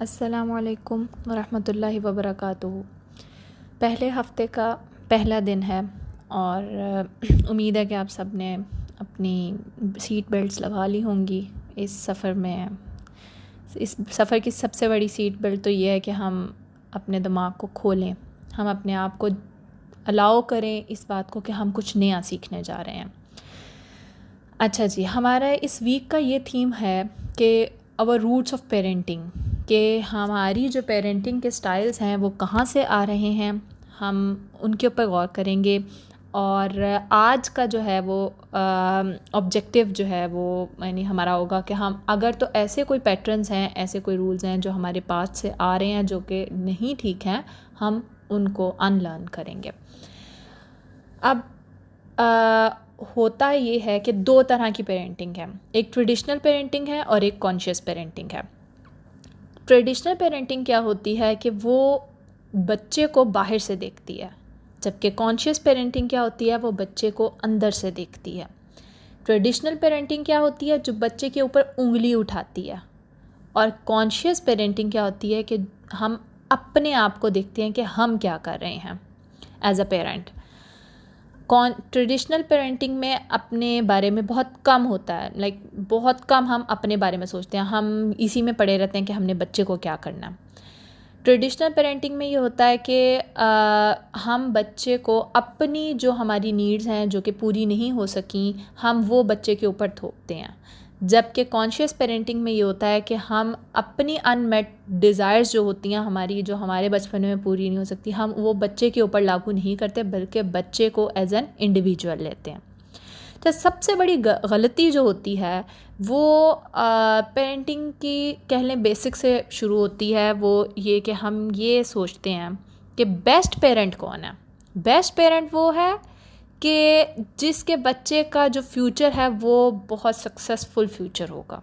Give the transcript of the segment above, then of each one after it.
अस्सलामुअलैकुम वरहमतुल्लाहि वबरकातुहू। पहले हफ़्ते का पहला दिन है और उम्मीद है कि आप सब ने अपनी सीट बेल्ट्स लगा ली होंगी। इस सफ़र में इस सफ़र की सबसे बड़ी सीट बेल्ट तो ये है कि हम अपने दिमाग को खोलें, हम अपने आप को अलाउ करें इस बात को कि हम कुछ नया सीखने जा रहे हैं। अच्छा जी, हमारा इस वीक का ये थीम है कि आवर रूट्स ऑफ पेरेंटिंग, कि हमारी जो पेरेंटिंग के स्टाइल्स हैं वो कहाँ से आ रहे हैं, हम उनके ऊपर गौर करेंगे। और आज का जो है वो ऑब्जेक्टिव जो है वो यानी हमारा होगा कि हम अगर तो ऐसे कोई पैटर्न्स हैं, ऐसे कोई रूल्स हैं जो हमारे पास से आ रहे हैं जो कि नहीं ठीक हैं, हम उनको अनलर्न करेंगे। अब होता ये है कि दो तरह की पेरेंटिंग है, एक ट्रेडिशनल पेरेंटिंग है और एक कॉन्शियस पेरेंटिंग है। ट्रेडिशनल पेरेंटिंग क्या होती है कि वो बच्चे को बाहर से देखती है, जबकि कॉन्शियस पेरेंटिंग क्या होती है, वो बच्चे को अंदर से देखती है। ट्रेडिशनल पेरेंटिंग क्या होती है, जो बच्चे के ऊपर उंगली उठाती है, और कॉन्शियस पेरेंटिंग क्या होती है कि हम अपने आप को देखते हैं कि हम क्या कर रहे हैं as a parent. Traditional parenting में अपने बारे में बहुत कम होता है, बहुत कम हम अपने बारे में सोचते हैं, हम इसी में पड़े रहते हैं कि हमने बच्चे को क्या करना है। ट्रेडिशनल पेरेंटिंग में ये होता है कि हम बच्चे को अपनी जो हमारी नीड्स हैं जो कि पूरी नहीं हो सकी, हम वो बच्चे के ऊपर थोपते हैं। जबकि कॉन्शियस पेरेंटिंग में ये होता है कि हम अपनी अनमेट डिज़ायर्स जो होती हैं हमारी, जो हमारे बचपन में पूरी नहीं हो सकती, हम वो बच्चे के ऊपर लागू नहीं करते, बल्कि बच्चे को एज एन इंडिविजुअल लेते हैं। तो सबसे बड़ी गलती जो होती है वो पेरेंटिंग की कह लें बेसिक से शुरू होती है। वो ये कि हम ये सोचते हैं कि बेस्ट पेरेंट कौन है। बेस्ट पेरेंट वो है कि जिसके बच्चे का जो फ्यूचर है वो बहुत सक्सेसफुल फ्यूचर होगा।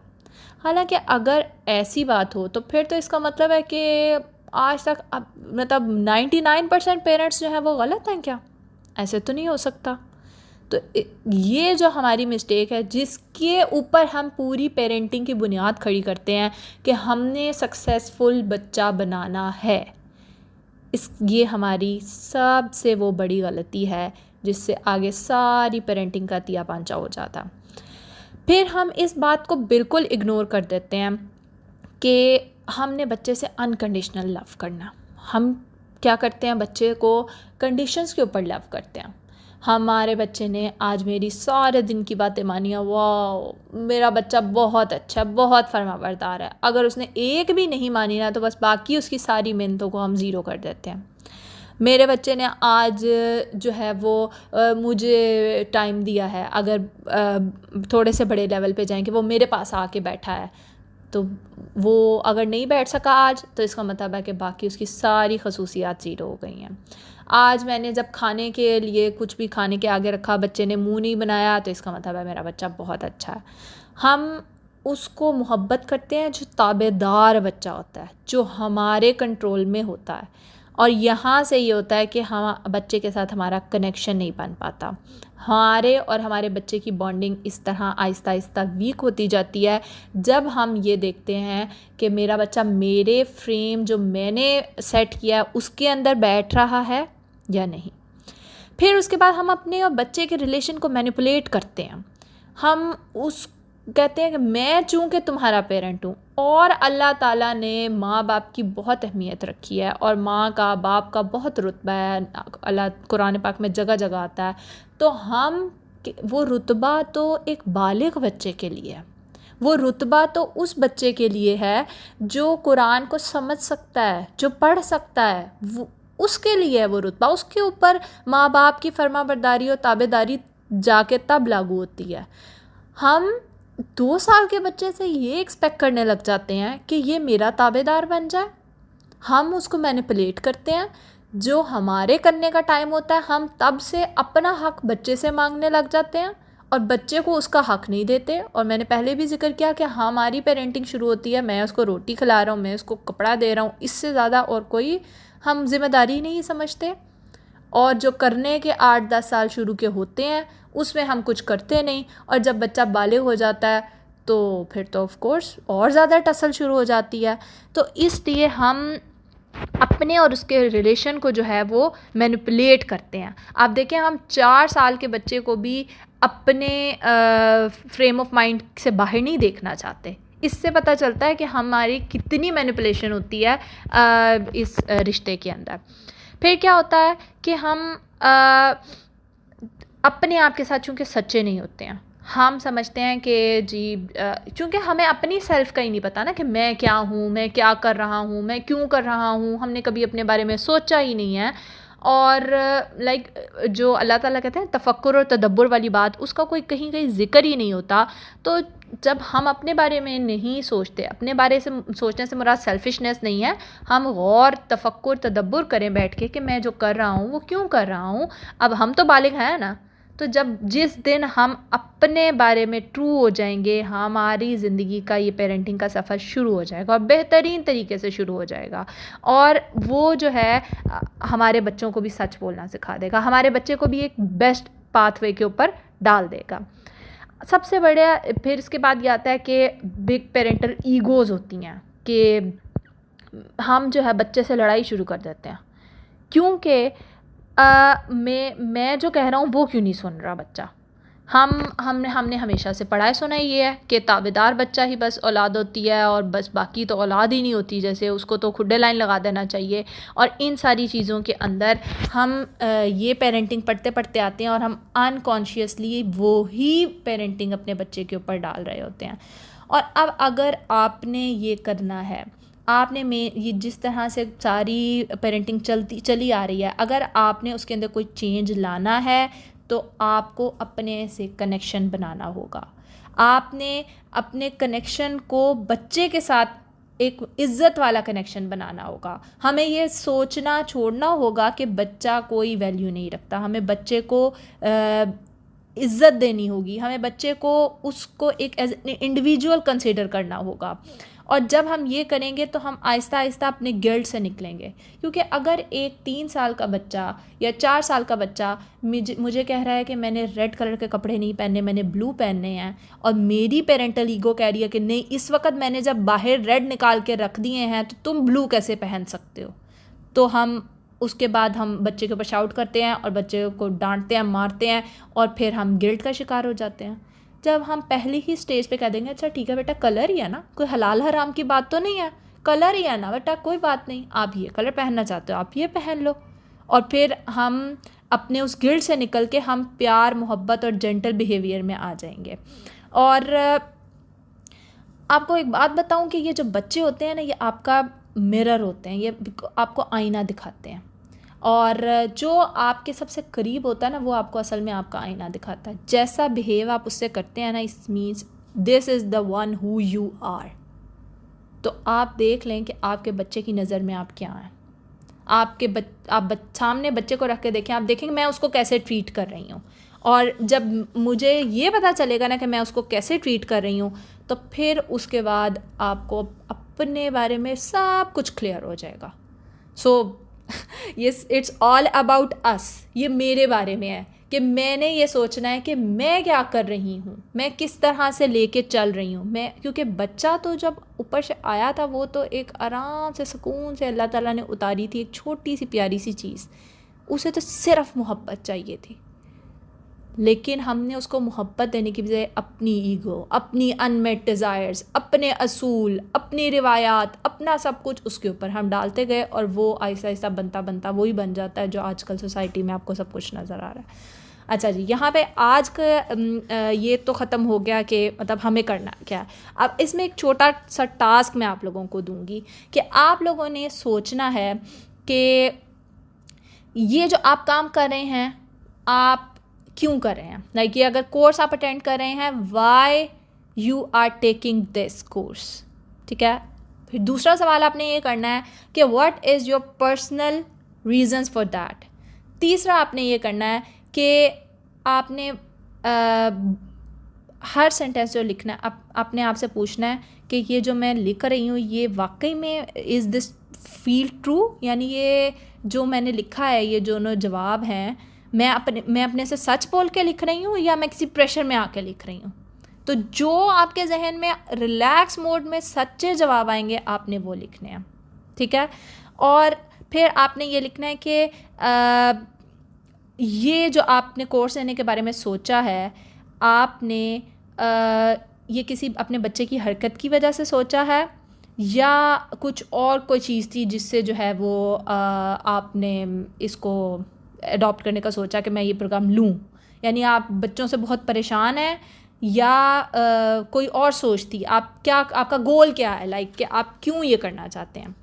हालांकि अगर ऐसी बात हो तो फिर तो इसका मतलब है कि आज तक मतलब 99% पेरेंट्स जो हैं वो गलत हैं क्या? ऐसे तो नहीं हो सकता। तो ये जो हमारी मिस्टेक है, जिसके ऊपर हम पूरी पेरेंटिंग की बुनियाद खड़ी करते हैं कि हमने सक्सेसफुल बच्चा बनाना है, ये हमारी सबसे वो बड़ी गलती है जिससे आगे सारी पेरेंटिंग का तिया पांचा हो जाता। फिर हम इस बात को बिल्कुल इग्नोर कर देते हैं कि हमने बच्चे से अनकंडीशनल लव करना। हम क्या करते हैं, बच्चे को कंडीशंस के ऊपर लव करते हैं। हमारे बच्चे ने आज मेरी सारे दिन की बातें मानी है, वाह मेरा बच्चा बहुत अच्छा, बहुत फरमाबरदार है। अगर उसने एक भी नहीं मानी ना तो बस बाकी उसकी सारी मिन्नतों को हम ज़ीरो कर देते हैं। मेरे बच्चे ने आज जो है वो मुझे टाइम दिया है, अगर थोड़े से बड़े लेवल पे जाएं कि वो मेरे पास आके बैठा है, तो वो अगर नहीं बैठ सका आज तो इसका मतलब है कि बाकी उसकी सारी खसूसियात ज़ीरो हो गई हैं। आज मैंने जब खाने के लिए कुछ भी खाने के आगे रखा, बच्चे ने मुंह नहीं बनाया, तो इसका मतलब है मेरा बच्चा बहुत अच्छा है। हम उसको मोहब्बत करते हैं जो ताबेदार बच्चा होता है, जो हमारे कंट्रोल में होता है, और यहाँ से ये होता है कि हम बच्चे के साथ हमारा कनेक्शन नहीं बन पाता। हमारे और हमारे बच्चे की बॉन्डिंग इस तरह आहिस्ता आहिस्ता वीक होती जाती है जब हम ये देखते हैं कि मेरा बच्चा मेरे फ्रेम जो मैंने सेट किया है उसके अंदर बैठ रहा है या नहीं। फिर उसके बाद हम अपने और बच्चे के रिलेशन को मैनिपुलेट करते हैं। हम उस कहते हैं कि मैं चूँकि तुम्हारा पेरेंट हूँ, और अल्लाह ताला ने माँ बाप की बहुत अहमियत रखी है और माँ का बाप का बहुत रुतबा है, अल्लाह कुरान पाक में जगह जगह आता है। तो हम वो रुतबा तो एक बालिग बच्चे के लिए है, वो रुतबा तो उस बच्चे के लिए है जो कुरान को समझ सकता है, जो पढ़ सकता है, वो उसके लिए है वो रुतबा। उसके ऊपर माँ बाप की फर्माबरदारी और ताबेदारी जाके तब लागू होती है। हम 2 साल के बच्चे से ये एक्सपेक्ट करने लग जाते हैं कि ये मेरा ताबेदार बन जाए। हम उसको मैनिपुलेट करते हैं। जो हमारे करने का टाइम होता है हम तब से अपना हक बच्चे से मांगने लग जाते हैं और बच्चे को उसका हक नहीं देते। और मैंने पहले भी जिक्र किया कि हमारी पेरेंटिंग शुरू होती है, मैं उसको रोटी खिला रहा हूँ, मैं उसको कपड़ा दे रहा हूँ, इससे ज़्यादा और कोई हम जिम्मेदारी नहीं समझते। और जो करने के 8-10 साल शुरू के होते हैं उसमें हम कुछ करते नहीं, और जब बच्चा बालिग हो जाता है तो फिर तो ऑफ कोर्स और ज़्यादा टसल शुरू हो जाती है। तो इसलिए हम अपने और उसके रिलेशन को जो है वो मैनिपुलेट करते हैं। आप देखें, हम 4 साल के बच्चे को भी अपने फ्रेम ऑफ माइंड से बाहर नहीं देखना चाहते। इससे पता चलता है कि हमारी कितनी मैनिपुलेशन होती है इस रिश्ते के अंदर। फिर क्या होता है कि हम अपने आप के साथ चूँकि सच्चे नहीं होते हैं, हम समझते हैं कि जी चूँकि हमें अपनी सेल्फ़ का ही नहीं पता ना कि मैं क्या हूँ, मैं क्या कर रहा हूँ, मैं क्यों कर रहा हूँ, हमने कभी अपने बारे में सोचा ही नहीं है। और लाइक जो अल्लाह ताला कहते हैं तफक्कुर और तदब्बुर वाली बात, उसका कोई कहीं कहीं ज़िक्र ही नहीं होता। तो जब हम अपने बारे में नहीं सोचते, अपने बारे से सोचने से मुराद सेल्फिशनेस नहीं है, हम गौर तफक्कुर तदब्बुर करें बैठ के कि मैं जो कर रहा हूँ वो क्यों कर रहा हूँ। अब हम तो बालिग हैं ना, तो जिस दिन हम अपने बारे में ट्रू हो जाएंगे, हमारी ज़िंदगी का ये पेरेंटिंग का सफ़र शुरू हो जाएगा और बेहतरीन तरीके से शुरू हो जाएगा। और वो जो है हमारे बच्चों को भी सच बोलना सिखा देगा, हमारे बच्चे को भी एक बेस्ट पाथवे के ऊपर डाल देगा। सबसे बढ़िया फिर इसके बाद ये आता है कि बिग पेरेंटल ईगोज़ होती हैं कि हम जो है बच्चे से लड़ाई शुरू कर देते हैं, क्योंकि मैं जो कह रहा हूँ वो क्यों नहीं सुन रहा बच्चा। हमने हमेशा से पढ़ाई सुनाई ये है कि ताबेदार बच्चा ही बस औलाद होती है और बस बाकी तो औलाद ही नहीं होती, जैसे उसको तो खुड्डे लाइन लगा देना चाहिए। और इन सारी चीज़ों के अंदर हम ये पेरेंटिंग पढ़ते पढ़ते आते हैं और हम अनकॉन्शियसली वो ही पेरेंटिंग अपने बच्चे के ऊपर डाल रहे होते हैं। और अब अगर आपने ये करना है, आपने ये जिस तरह से सारी पेरेंटिंग चली आ रही है, अगर आपने उसके अंदर कोई चेंज लाना है तो आपको अपने से कनेक्शन बनाना होगा। आपने अपने कनेक्शन को बच्चे के साथ एक इज़्ज़त वाला कनेक्शन बनाना होगा। हमें ये सोचना छोड़ना होगा कि बच्चा कोई वैल्यू नहीं रखता। हमें बच्चे को इज़्ज़त देनी होगी, हमें बच्चे को उसको एक एज इंडिविजुअल कंसिडर करना होगा। और जब हम ये करेंगे तो हम आहिस्ता आहिस्ता अपने गिल्ट से निकलेंगे। क्योंकि अगर एक 3 साल का बच्चा या 4 साल का बच्चा मुझे कह रहा है कि मैंने रेड कलर के कपड़े नहीं पहनने, मैंने ब्लू पहनने हैं, और मेरी पेरेंटल ईगो कह रही है कि नहीं, इस वक्त मैंने जब बाहर रेड निकाल के रख दिए हैं तो तुम ब्लू कैसे पहन सकते हो, तो हम उसके बाद हम बच्चे के ऊपर शाउट करते हैं और बच्चे को डांटते हैं, मारते हैं, और फिर हम गिल्ट का शिकार हो जाते हैं। जब हम पहले ही स्टेज पे कह देंगे अच्छा ठीक है बेटा, कलर ही है ना, कोई हलाल हराम की बात तो नहीं है, कलर ही है ना बेटा, कोई बात नहीं, आप ये कलर पहनना चाहते हो आप ये पहन लो। और फिर हम अपने उस गिल्ट से निकल के हम प्यार, मोहब्बत और जेंटल बिहेवियर में आ जाएंगे। और आपको एक बात बताऊं कि ये जो बच्चे होते हैं ना, ये आपका मिरर होते हैं, ये आपको आईना दिखाते हैं। और जो आपके सबसे करीब होता है ना, वो आपको असल में आपका आईना दिखाता है। जैसा बिहेव आप उससे करते हैं ना, इस means this is the one who you are. तो आप देख लें कि आपके बच्चे की नज़र में आप क्या हैं। आप सामने बच्चे को रख के देखें, आप देखेंगे मैं उसको कैसे ट्रीट कर रही हूँ। और जब मुझे ये पता चलेगा ना कि मैं उसको कैसे ट्रीट कर रही हूँ, तो फिर उसके बाद आपको अपने बारे में सब कुछ क्लियर हो जाएगा। So yes, it's all about us. ये मेरे बारे में है कि मैंने ये सोचना है कि मैं क्या कर रही हूँ, मैं किस तरह से लेके चल रही हूँ मैं। क्योंकि बच्चा तो जब ऊपर से आया था, वो तो एक आराम से सुकून से अल्लाह ताला ने उतारी थी, एक छोटी सी प्यारी सी चीज़। उसे तो सिर्फ मोहब्बत चाहिए थी, लेकिन हमने उसको मोहब्बत देने की बजाय अपनी ईगो, अपनी अनमेट डिज़ायर्स, अपने असूल, अपनी रिवायात, अपना सब कुछ उसके ऊपर हम डालते गए, और वो आहिस्ता आहिस्ता बनता बनता वही बन जाता है जो आजकल सोसाइटी में आपको सब कुछ नज़र आ रहा है। अच्छा जी, यहाँ पे आज का ये तो ख़त्म हो गया कि मतलब हमें करना क्या है। अब इसमें एक छोटा सा टास्क मैं आप लोगों को दूँगी कि आप लोगों ने सोचना है कि ये जो आप काम कर रहे हैं, आप क्यों कर रहे हैं। लाइक ये अगर कोर्स आप अटेंड कर रहे हैं, why you are taking this course, ठीक है। फिर दूसरा सवाल आपने ये करना है कि what is your personal reasons for that. तीसरा आपने ये करना है कि आपने हर सेंटेंस जो लिखना है अपने आप से पूछना है कि ये जो मैं लिख रही हूँ, ये वाकई में इज़ दिस फील ट्रू, यानी ये जो मैंने लिखा है, ये जो जवाब हैं, मैं अपने से सच बोल के लिख रही हूँ या मैं किसी प्रेशर में आके लिख रही हूँ। तो जो आपके जहन में रिलैक्स मोड में सच्चे जवाब आएंगे आपने वो लिखने हैं, ठीक है। और फिर आपने ये लिखना है कि ये जो आपने कोर्स लेने के बारे में सोचा है, आपने ये किसी अपने बच्चे की हरकत की वजह से सोचा है या कुछ और कोई चीज़ थी जिससे जो है वो आपने इसको अडॉप्ट करने का सोचा कि मैं ये प्रोग्राम लूँ। यानी आप बच्चों से बहुत परेशान हैं या कोई और सोच थी, आप क्या, आपका गोल क्या है, लाइक कि आप क्यों ये करना चाहते हैं।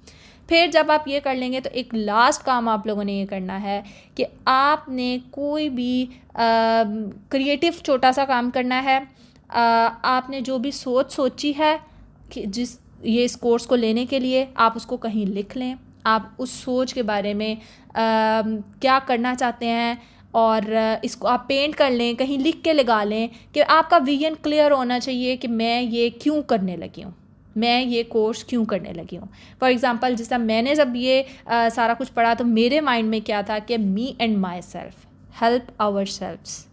फिर जब आप ये कर लेंगे तो एक लास्ट काम आप लोगों ने ये करना है कि आपने कोई भी क्रिएटिव छोटा सा काम करना है। आपने जो भी सोची है कि ये इस कोर्स को लेने के लिए, आप उसको कहीं लिख लें। आप उस सोच के बारे में क्या करना चाहते हैं और इसको आप पेंट कर लें, कहीं लिख के लगा लें कि आपका विजन क्लियर होना चाहिए कि मैं ये क्यों करने लगी हूँ, मैं ये कोर्स क्यों करने लगी हूँ। फॉर एग्ज़ाम्पल जिस तरह मैंने जब ये सारा कुछ पढ़ा तो मेरे माइंड में क्या था कि me and myself help ourselves,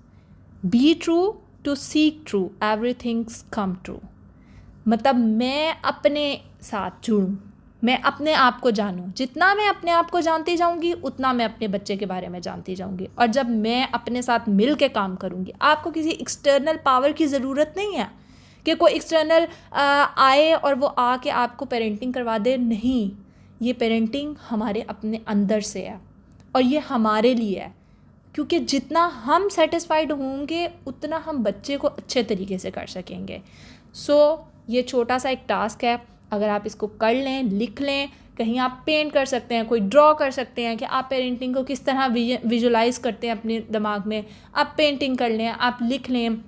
be true to seek true, everything's come true. मतलब मैं अपने साथ जुड़ूँ, मैं अपने आप को जानूँ। जितना मैं अपने आप को जानती जाऊँगी उतना मैं अपने बच्चे के बारे में जानती जाऊँगी। और जब मैं अपने साथ मिल के काम करूँगी, आपको किसी एक्सटर्नल पावर की ज़रूरत नहीं है कि कोई एक्सटर्नल आए और वो आके आपको पेरेंटिंग करवा दे। नहीं, ये पेरेंटिंग हमारे अपने अंदर से है और ये हमारे लिए है, क्योंकि जितना हम सेटिस्फाइड होंगे उतना हम बच्चे को अच्छे तरीके से कर सकेंगे। सो ये छोटा सा एक टास्क है, अगर आप इसको कर लें, लिख लें, कहीं आप पेंट कर सकते हैं, कोई ड्रॉ कर सकते हैं कि आप पेरेंटिंग को किस तरह विजुलाइज करते हैं अपने दिमाग में, आप पेंटिंग कर लें, आप लिख लें,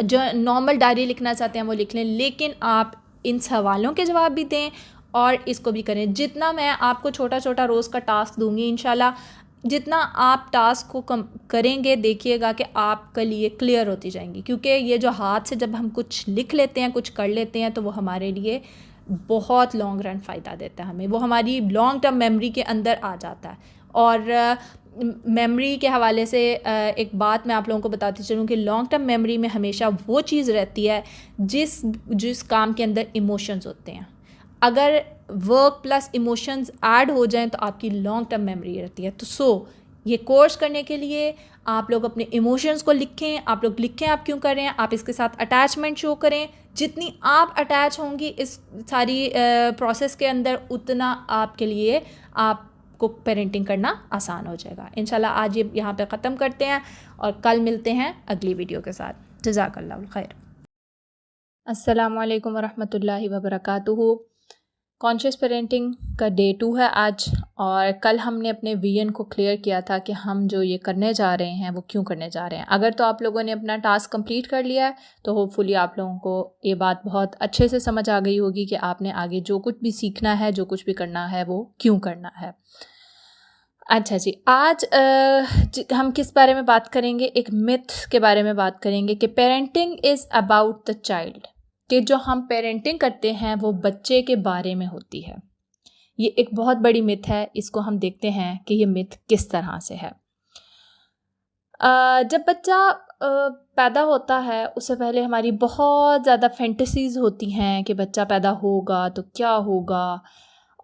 जो नॉर्मल डायरी लिखना चाहते हैं वो लिख लें, लेकिन आप इन सवालों के जवाब भी दें और इसको भी करें। जितना मैं आपको छोटा छोटा रोज़ का टास्क दूंगी इंशाल्लाह, जितना आप टास्क को कम करेंगे देखिएगा कि आपके लिए क्लियर होती जाएंगी। क्योंकि ये जो हाथ से जब हम कुछ लिख लेते हैं, कुछ कर लेते हैं, तो वो हमारे लिए बहुत लॉन्ग रन फ़ायदा देता है हमें, वो हमारी लॉन्ग टर्म मेमोरी के अंदर आ जाता है। और मेमोरी के हवाले से एक बात मैं आप लोगों को बताती चलूँ कि लॉन्ग टर्म मेमोरी में हमेशा वो चीज़ रहती है जिस काम के अंदर इमोशंस होते हैं। अगर वर्क प्लस इमोशंस ऐड हो जाएं तो आपकी लॉन्ग टर्म मेमोरी रहती है। तो ये कोर्स करने के लिए आप लोग अपने इमोशंस को लिखें, आप लोग लिखें आप क्यों कर रहे हैं, आप इसके साथ अटैचमेंट शो करें। जितनी आप अटैच होंगी इस सारी प्रोसेस के अंदर, उतना आपके लिए आपको पेरेंटिंग करना आसान हो जाएगा। इंशाल्लाह आज ये यहाँ पे ख़त्म करते हैं और कल मिलते हैं अगली वीडियो के साथ। जज़ाकल्लाहुल खैर। अस्सलामु अलैकुम वरहमतुल्लाहि वबरकातुहू। कॉन्शियस पेरेंटिंग का डे 2 है आज, और कल हमने अपने विजन को क्लियर किया था कि हम जो ये करने जा रहे हैं वो क्यों करने जा रहे हैं। अगर तो आप लोगों ने अपना टास्क कंप्लीट कर लिया है तो होपफुली आप लोगों को ये बात बहुत अच्छे से समझ आ गई होगी कि आपने आगे जो कुछ भी सीखना है, जो कुछ भी करना है, वो क्यों करना है। अच्छा जी, आज हम किस बारे में बात करेंगे? एक मिथ के बारे में बात करेंगे कि parenting is about the child, कि जो हम पेरेंटिंग करते हैं वो बच्चे के बारे में होती है। ये एक बहुत बड़ी मिथ है। इसको हम देखते हैं कि ये मिथ किस तरह से है। जब बच्चा पैदा होता है उससे पहले हमारी बहुत ज़्यादा फैंटेसीज़ होती हैं कि बच्चा पैदा होगा तो क्या होगा।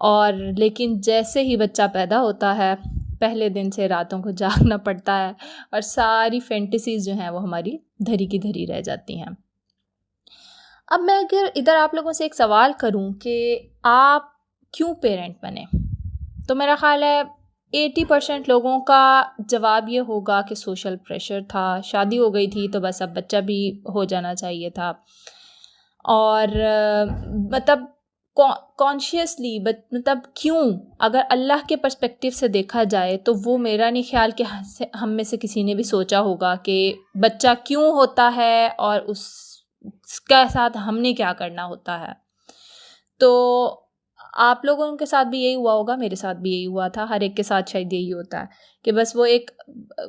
और लेकिन जैसे ही बच्चा पैदा होता है पहले दिन से रातों को जागना पड़ता है और सारी फैंटेसीज़ जो हैं वो हमारी धरी की धरी रह जाती हैं। अब मैं अगर इधर आप लोगों से एक सवाल करूं कि आप क्यों पेरेंट बने, तो मेरा ख़्याल है 80% लोगों का जवाब ये होगा कि सोशल प्रेशर था, शादी हो गई थी तो बस अब बच्चा भी हो जाना चाहिए था। और मतलब कॉन्शियसली मतलब क्यों, अगर अल्लाह के पर्सपेक्टिव से देखा जाए तो वो मेरा नहीं ख्याल कि हम में से किसी ने भी सोचा होगा कि बच्चा क्यों होता है और उसके साथ हमने क्या करना होता है। तो आप लोगों के साथ भी यही हुआ होगा, मेरे साथ भी यही हुआ था, हर एक के साथ शायद यही होता है कि बस वो एक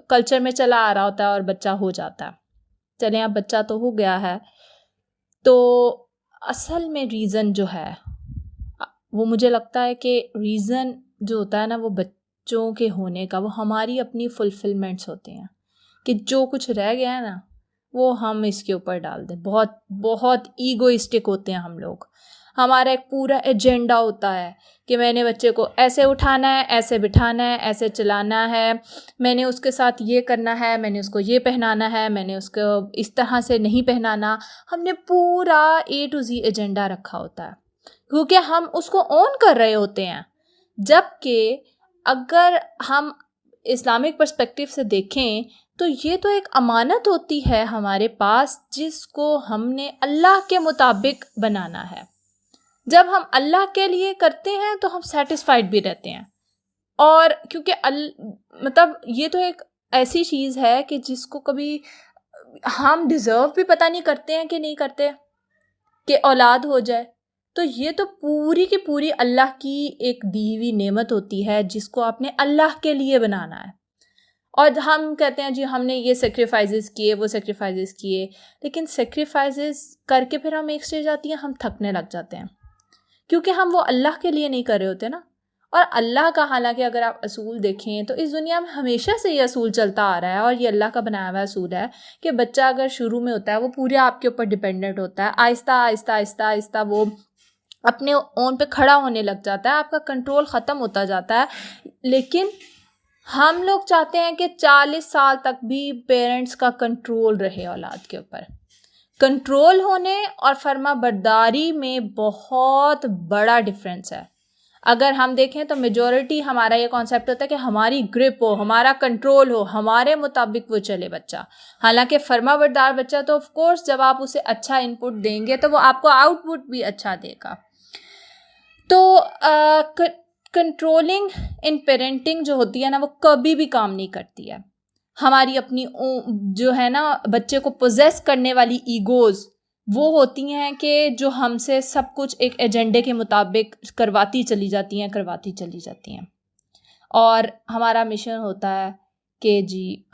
कल्चर में चला आ रहा होता है और बच्चा हो जाता है। चलें अब बच्चा तो हो गया है, तो असल में रीज़न जो है वो मुझे लगता है कि रीज़न जो होता है ना वो बच्चों के होने का, वो हमारी अपनी फुलफिलमेंट्स होते हैं कि जो कुछ रह गया है ना वो हम इसके ऊपर डाल दें। बहुत बहुत ईगोइस्टिक होते हैं हम लोग। हमारा एक पूरा एजेंडा होता है कि मैंने बच्चे को ऐसे उठाना है, ऐसे बिठाना है, ऐसे चलाना है, मैंने उसके साथ ये करना है, मैंने उसको ये पहनाना है, मैंने उसको इस तरह से नहीं पहनाना। हमने पूरा A to Z एजेंडा रखा होता है क्योंकि हम उसको ऑन कर रहे होते हैं। जबकि अगर हम इस्लामिक पर्सपेक्टिव से देखें तो ये तो एक अमानत होती है हमारे पास, जिसको हमने अल्लाह के मुताबिक बनाना है। जब हम अल्लाह के लिए करते हैं तो हम सेटिस्फाइड भी रहते हैं। और क्योंकि मतलब ये तो एक ऐसी चीज़ है कि जिसको कभी हम डिज़र्व भी पता नहीं करते हैं कि नहीं करते कि औलाद हो जाए। तो ये तो पूरी की पूरी अल्लाह की एक दी हुई नेमत होती है जिसको आपने अल्लाह के लिए बनाना है। और हम कहते हैं जी हमने ये सेक्रीफाइसेस किए, वो सेक्रीफाइसेस किए, लेकिन सेक्रीफाइसेस करके फिर हम एक स्टेज आती है हम थकने लग जाते हैं क्योंकि हम वो अल्लाह के लिए नहीं कर रहे होते ना। और अल्लाह का हालांकि अगर आप असूल देखें तो इस दुनिया में हमेशा से ये असूल चलता आ रहा है और ये अल्लाह का बनाया हुआ असूल है कि बच्चा अगर शुरू में होता है वो पूरे आपके ऊपर डिपेंडेंट होता है। आहिस्ता आहिस्ता आहिस्ता आहिस्ता वो अपने ओन पे खड़ा होने लग जाता है, आपका कंट्रोल ख़त्म होता जाता है। लेकिन हम लोग चाहते हैं कि 40 साल तक भी पेरेंट्स का कंट्रोल रहे औलाद के ऊपर। कंट्रोल होने और फर्मा बरदारी में बहुत बड़ा डिफरेंस है। अगर हम देखें तो मेजॉरिटी हमारा ये कॉन्सेप्ट होता है कि हमारी ग्रिप हो, हमारा कंट्रोल हो, हमारे मुताबिक वो चले बच्चा। हालांकि फर्मा बरदार बच्चा तो ऑफ कोर्स जब आप उसे अच्छा इनपुट देंगे तो वो आपको आउटपुट भी अच्छा देगा। तो कंट्रोलिंग इन पेरेंटिंग जो होती है ना वो कभी भी काम नहीं करती है। हमारी अपनी जो है ना बच्चे को पोजेस करने वाली ईगोज़ वो होती हैं कि जो हमसे सब कुछ एक एजेंडे के मुताबिक करवाती चली जाती हैं। और हमारा मिशन होता है कि जी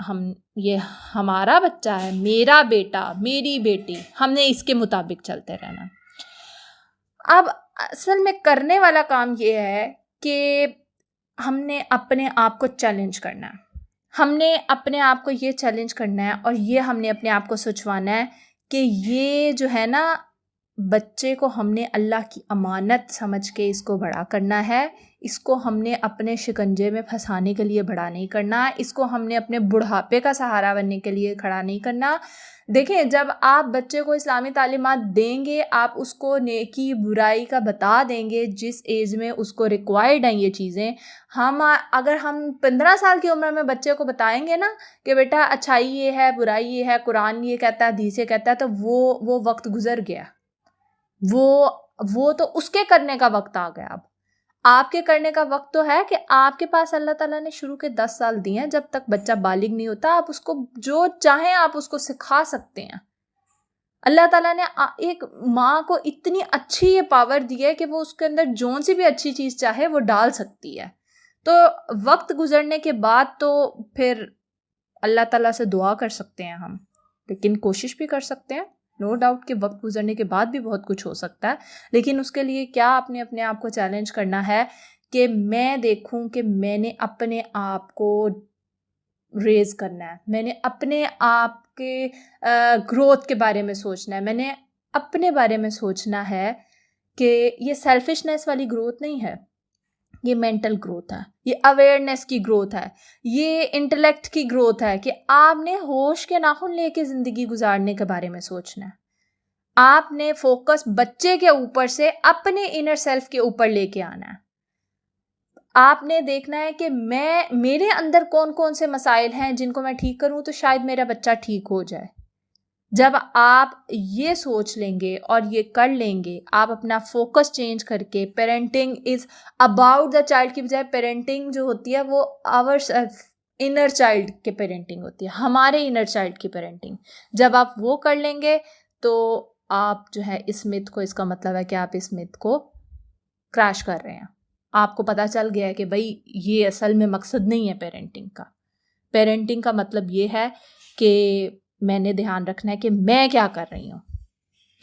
ये हमारा बच्चा है, मेरा बेटा, मेरी बेटी, हमने इसके मुताबिक चलते रहना। अब असल में करने वाला काम ये है कि हमने अपने आप को चैलेंज करना है। हमने अपने आप को ये चैलेंज करना है और ये हमने अपने आप को सोचवाना है कि ये जो है ना बच्चे को हमने अल्लाह की अमानत समझ के इसको बड़ा करना है। इसको हमने अपने शिकंजे में फंसाने के लिए बड़ा नहीं करना। इसको हमने अपने बुढ़ापे का सहारा बनने के लिए खड़ा नहीं करना। देखें, जब आप बच्चे को इस्लामी तालीमात देंगे, आप उसको नेकी बुराई का बता देंगे जिस एज में उसको रिक्वायर्ड हैं ये चीज़ें। अगर हम 15 साल की उम्र में बच्चे को बताएंगे ना कि बेटा अच्छाई ये है, बुराई ये है, कुरान ये कहता है, हदीस ये कहता है, तो वो वक्त गुजर गया। वो तो उसके करने का वक्त आ गया। अब आपके करने का वक्त तो है कि आपके पास अल्लाह ताला ने शुरू के 10 साल दिए हैं। जब तक बच्चा बालिग नहीं होता आप उसको जो चाहें आप उसको सिखा सकते हैं। अल्लाह ताला ने एक माँ को इतनी अच्छी ये पावर दी है कि वो उसके अंदर जोन सी भी अच्छी चीज़ चाहे वो डाल सकती है। तो वक्त गुजरने के बाद तो फिर अल्लाह ताला से दुआ कर सकते हैं हम, लेकिन कोशिश भी कर सकते हैं। नो डाउट कि वक्त गुजरने के बाद भी बहुत कुछ हो सकता है, लेकिन उसके लिए क्या आपने अपने आप को चैलेंज करना है कि मैं देखूं कि मैंने अपने आप को रेज करना है, मैंने अपने आप के ग्रोथ के बारे में सोचना है, मैंने अपने बारे में सोचना है कि ये सेल्फिशनेस वाली ग्रोथ नहीं है, ये मेंटल ग्रोथ है, ये अवेयरनेस की ग्रोथ है, ये इंटेलेक्ट की ग्रोथ है कि आपने होश के नाखून लेके ज़िंदगी गुजारने के बारे में सोचना है। आपने फोकस बच्चे के ऊपर से अपने इनर सेल्फ के ऊपर लेके आना है। आपने देखना है कि मेरे अंदर कौन कौन से मसाइल हैं जिनको मैं ठीक करूं तो शायद मेरा बच्चा ठीक हो जाए। जब आप ये सोच लेंगे और ये कर लेंगे, आप अपना फोकस चेंज करके parenting is about the child की बजाय पेरेंटिंग जो होती है वो आवर सेल्फ इनर चाइल्ड के पेरेंटिंग होती है, हमारे इनर चाइल्ड की पेरेंटिंग। जब आप वो कर लेंगे तो आप जो है इस मिथ को, इसका मतलब है कि आप इस मिथ को क्रैश कर रहे हैं। आपको पता चल गया है कि भाई ये असल में मकसद नहीं है पेरेंटिंग का। पेरेंटिंग का मतलब ये है कि मैंने ध्यान रखना है कि मैं क्या कर रही हूँ,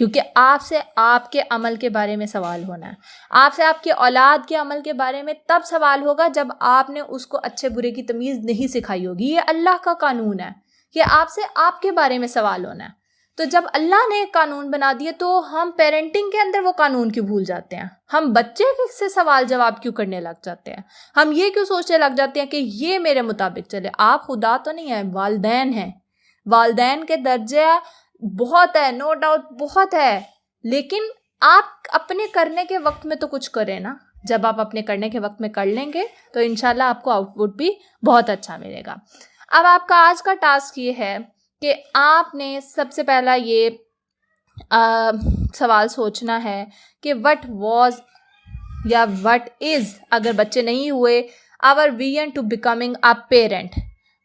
क्योंकि आपसे आपके अमल के बारे में सवाल होना है। आपसे आपके औलाद के अमल के बारे में तब सवाल होगा जब आपने उसको अच्छे बुरे की तमीज़ नहीं सिखाई होगी। ये अल्लाह का कानून है कि आपसे आपके बारे में सवाल होना है। तो जब अल्लाह ने एक कानून बना दिए तो हम पेरेंटिंग के अंदर वो कानून क्यों भूल जाते हैं? हम बच्चे से सवाल जवाब क्यों करने लग जाते हैं? हम ये क्यों सोचने लग जाते हैं कि ये मेरे मुताबिक चले? आप खुदा तो नहीं है, वालिदैन हैं। वालिदैन के दर्जे बहुत है, नो डाउट बहुत है, लेकिन आप अपने करने के वक्त में तो कुछ करें ना। जब आप अपने करने के वक्त में कर लेंगे तो इंशाल्लाह आपको आउटपुट भी बहुत अच्छा मिलेगा। अब आपका आज का टास्क ये है कि आपने सबसे पहला ये सवाल सोचना है कि व्हाट वाज या व्हाट इज़, अगर बच्चे नहीं हुए, our vision to becoming a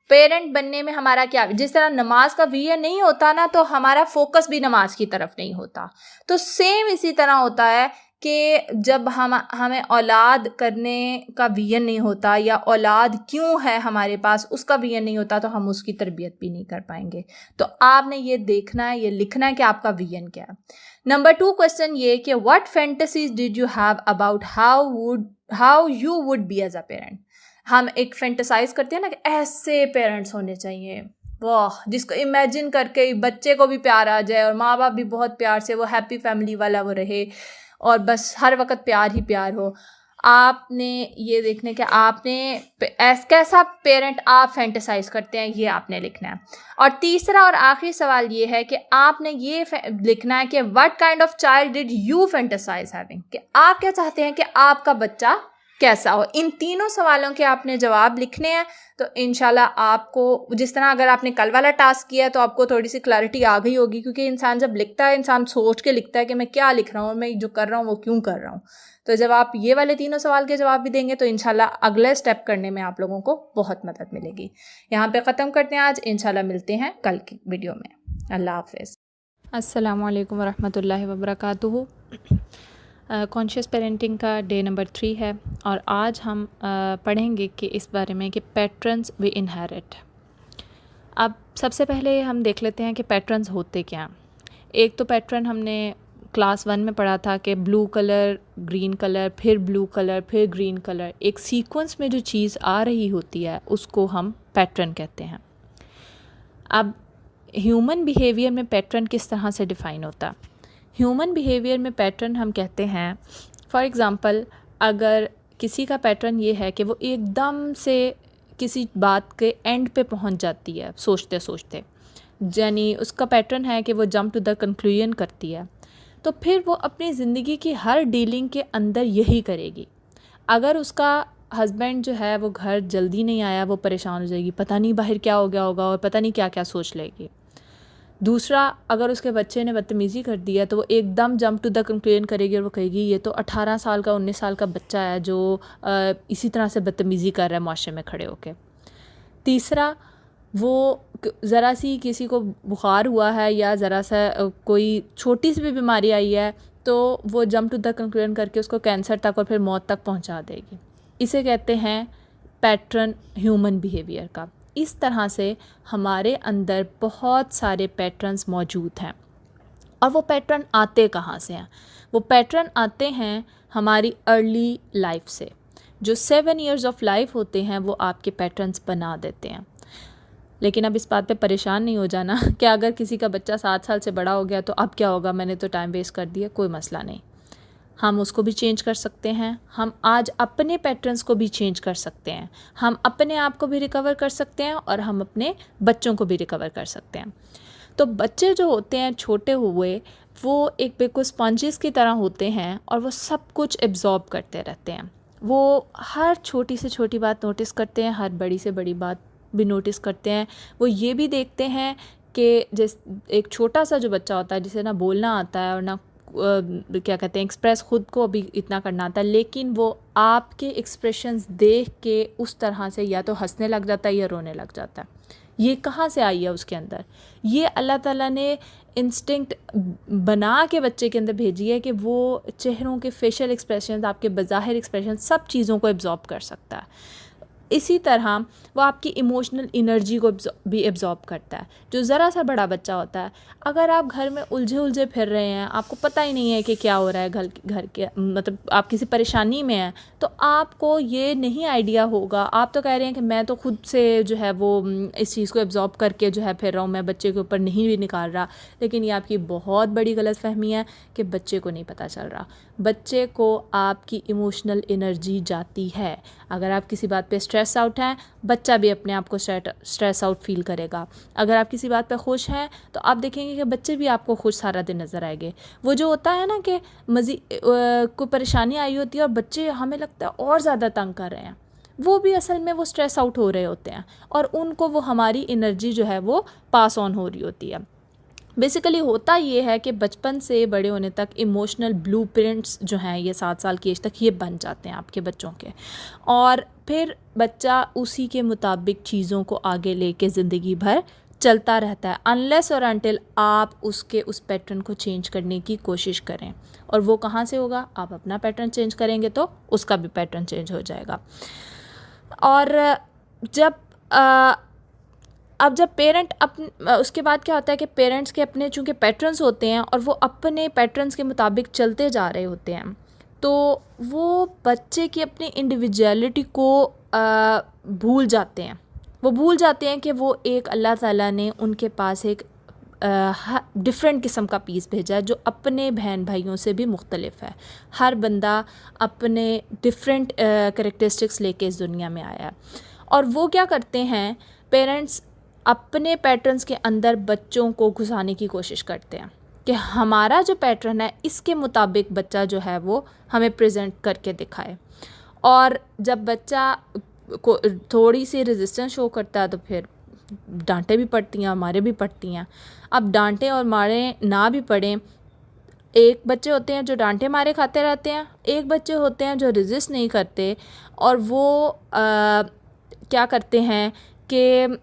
parent बनने में हमारा क्या, जिस तरह नमाज का विजन नहीं होता ना, तो हमारा फोकस भी नमाज की तरफ नहीं होता। तो सेम इसी तरह होता है कि जब हमें औलाद करने का विजन नहीं होता या औलाद क्यों है हमारे पास उसका विजन नहीं होता, तो हम उसकी तरबियत भी नहीं कर पाएंगे। तो आपने ये देखना है, ये लिखना है कि आपका विजन क्या है। नंबर 2 क्वेश्चन ये कि what fantasies did you have about how you would be as a parent. हम एक फैंटेसाइज करते हैं ना कि ऐसे पेरेंट्स होने चाहिए, वाह, जिसको इमेजिन करके बच्चे को भी प्यार आ जाए और माँ बाप भी बहुत प्यार से, वो हैप्पी फैमिली वाला वो रहे और बस हर वक्त प्यार ही प्यार हो। आपने ये देखने के आपने कैसा पेरेंट आप फैंटेसाइज करते हैं, ये आपने लिखना है। और तीसरा और आखिरी सवाल ये है कि आपने ये लिखना है कि what kind of child did you fantasise having, कि आप क्या चाहते हैं कि आपका बच्चा कैसा हो। इन तीनों सवालों के आपने जवाब लिखने हैं। तो इंशाल्लाह आपको, जिस तरह अगर आपने कल वाला टास्क किया तो आपको थोड़ी सी क्लैरिटी आ गई होगी, क्योंकि इंसान जब लिखता है, इंसान सोच के लिखता है कि मैं क्या लिख रहा हूँ और मैं जो कर रहा हूँ वो क्यों कर रहा हूँ। तो जब आप ये वाले तीनों सवाल के जवाब भी देंगे तो इंशाल्लाह अगले स्टेप करने में आप लोगों को बहुत मदद मिलेगी। यहाँ पे ख़त्म करते हैं आज, इंशाल्लाह मिलते हैं कल की वीडियो में। अल्लाह हाफ़िज़। अस्सलामु अलैकुम वरहमतुल्लाहि वबरकातुहू। कॉन्शियस पेरेंटिंग का डे नंबर 3 है और आज हम पढ़ेंगे कि इस बारे में कि पैटर्न्स वी इनहेरिट। अब सबसे पहले हम देख लेते हैं कि पैटर्न्स होते क्या। एक तो पैटर्न हमने क्लास 1 में पढ़ा था कि ब्लू कलर, ग्रीन कलर, फिर ब्लू कलर, फिर ग्रीन कलर, एक सीक्वेंस में जो चीज़ आ रही होती है उसको हम पैटर्न कहते हैं। अब ह्यूमन बिहेवियर में पैटर्न किस तरह से डिफ़ाइन होता है? ह्यूमन बिहेवियर में पैटर्न हम कहते हैं, फॉर एग्ज़ाम्पल अगर किसी का पैटर्न ये है कि वो एकदम से किसी बात के एंड पे पहुंच जाती है सोचते सोचते, यानी उसका पैटर्न है कि वो जंप टू द कंक्लूजन करती है, तो फिर वो अपनी ज़िंदगी की हर डीलिंग के अंदर यही करेगी। अगर उसका हस्बैंड जो है वो घर जल्दी नहीं आया, वो परेशान हो जाएगी, पता नहीं बाहर क्या हो गया होगा और पता नहीं क्या क्या सोच लेगी। दूसरा, अगर उसके बच्चे ने बदतमीज़ी कर दिया तो वो एकदम जंप टू द कंक्लूजन करेगी और वो कहेगी ये तो 18 साल का 19 साल का बच्चा है जो इसी तरह से बदतमीज़ी कर रहा है माशरे में खड़े होके। तीसरा, वो ज़रा सी किसी को बुखार हुआ है या ज़रा सा कोई छोटी सी भी बीमारी आई है तो वो जंप टू द कंक्लूजन करके उसको कैंसर तक और फिर मौत तक पहुंचा देगी। इसे कहते हैं पैटर्न ह्यूमन बिहेवियर का। इस तरह से हमारे अंदर बहुत सारे पैटर्न्स मौजूद हैं। और वो पैटर्न आते कहाँ से हैं? वो पैटर्न आते हैं हमारी अर्ली लाइफ से। जो 7 इयर्स ऑफ लाइफ होते हैं वो आपके पैटर्न्स बना देते हैं। लेकिन अब इस बात पे परेशान नहीं हो जाना कि अगर किसी का बच्चा 7 साल से बड़ा हो गया तो अब क्या होगा, मैंने तो टाइम वेस्ट कर दिया। कोई मसला नहीं, हम उसको भी चेंज कर सकते हैं। हम आज अपने पैटर्न्स को भी चेंज कर सकते हैं। हम अपने आप को भी रिकवर कर सकते हैं और हम अपने बच्चों को भी रिकवर कर सकते हैं। तो बच्चे जो होते हैं छोटे हुए, वो एक बिल्कुल स्पंजेस की तरह होते हैं और वो सब कुछ एब्जॉर्ब करते रहते हैं। वो हर छोटी से छोटी बात नोटिस करते हैं, हर बड़ी से बड़ी बात भी नोटिस करते हैं। वो ये भी देखते हैं कि जिस एक छोटा सा जो बच्चा होता है जिसे ना बोलना आता है और ना क्या कहते हैं एक्सप्रेस ख़ुद को अभी इतना करना आता है, लेकिन वो आपके एक्सप्रेशंस देख के उस तरह से या तो हंसने लग जाता है या रोने लग जाता है। ये कहाँ से आई है उसके अंदर? ये अल्लाह ताला ने इंस्टिंक्ट बना के बच्चे के अंदर भेजी है कि वो चेहरों के फेशियल एक्सप्रेशन, आपके बज़ाहिर एक्सप्रेशन, सब चीज़ों को एब्जॉर्ब कर सकता है। इसी तरह वो आपकी इमोशनल एनर्जी को भी एब्जॉर्ब करता है। जो ज़रा सा बड़ा बच्चा होता है, अगर आप घर में उलझे फिर रहे हैं, आपको पता ही नहीं है कि क्या हो रहा है घर के, मतलब आप किसी परेशानी में हैं, तो आपको ये नहीं आइडिया होगा। आप तो कह रहे हैं कि मैं तो खुद से जो है वो इस चीज़ को एब्जॉर्ब करके जो है फिर रहा हूँ, मैं बच्चे के ऊपर नहीं भी निकाल रहा। लेकिन ये आपकी बहुत बड़ी गलतफहमी है कि बच्चे को नहीं पता चल रहा। बच्चे को आपकी इमोशनल एनर्जी जाती है। अगर आप किसी बात पे स्ट्रेस आउट हैं, बच्चा भी अपने आप को स्ट्रेस आउट फील करेगा। अगर आप किसी बात पे खुश हैं तो आप देखेंगे कि बच्चे भी आपको खुश सारा दिन नज़र आएंगे। वो जो होता है ना कि कोई परेशानी आई होती है और बच्चे हमें लगता है और ज़्यादा तंग कर रहे हैं, वो भी असल में वो स्ट्रेस आउट हो रहे होते हैं और उनको वो हमारी एनर्जी जो है वो पास ऑन हो रही होती है। बेसिकली होता ये है कि बचपन से बड़े होने तक इमोशनल ब्लूप्रिंट्स जो हैं ये 7 साल की एज तक ये बन जाते हैं आपके बच्चों के, और फिर बच्चा उसी के मुताबिक चीज़ों को आगे लेके ज़िंदगी भर चलता रहता है, अनलेस और अनटिल आप उसके उस पैटर्न को चेंज करने की कोशिश करें। और वो कहाँ से होगा? आप अपना पैटर्न चेंज करेंगे तो उसका भी पैटर्न चेंज हो जाएगा। और जब अब जब पेरेंट उसके बाद क्या होता है कि पेरेंट्स के अपने चूँकि पैटर्न्स होते हैं और वो अपने पैटर्न्स के मुताबिक चलते जा रहे होते हैं, तो वो बच्चे की अपनी इंडिविजुअलिटी को भूल जाते हैं। वो भूल जाते हैं कि वो एक अल्लाह ताला ने उनके पास एक डिफरेंट किस्म का पीस भेजा है जो अपने बहन भाइयों से भी मुख्तलिफ है। हर बंदा अपने डिफरेंट कैरेक्टरिस्टिक्स लेके इस दुनिया में आया है। और वो क्या करते हैं, पेरेंट्स अपने पैटर्न्स के अंदर बच्चों को घुसाने की कोशिश करते हैं कि हमारा जो पैटर्न है इसके मुताबिक बच्चा जो है वो हमें प्रेजेंट करके दिखाए। और जब बच्चा को थोड़ी सी रेजिस्टेंस शो करता है तो फिर डांटे भी पड़ती हैं, मारे भी पड़ती हैं। अब डांटे और मारे ना भी पड़ें, एक बच्चे होते हैं जो डांटे मारे खाते रहते हैं, एक बच्चे होते हैं जो रेजिस्ट नहीं करते और वो क्या करते हैं कि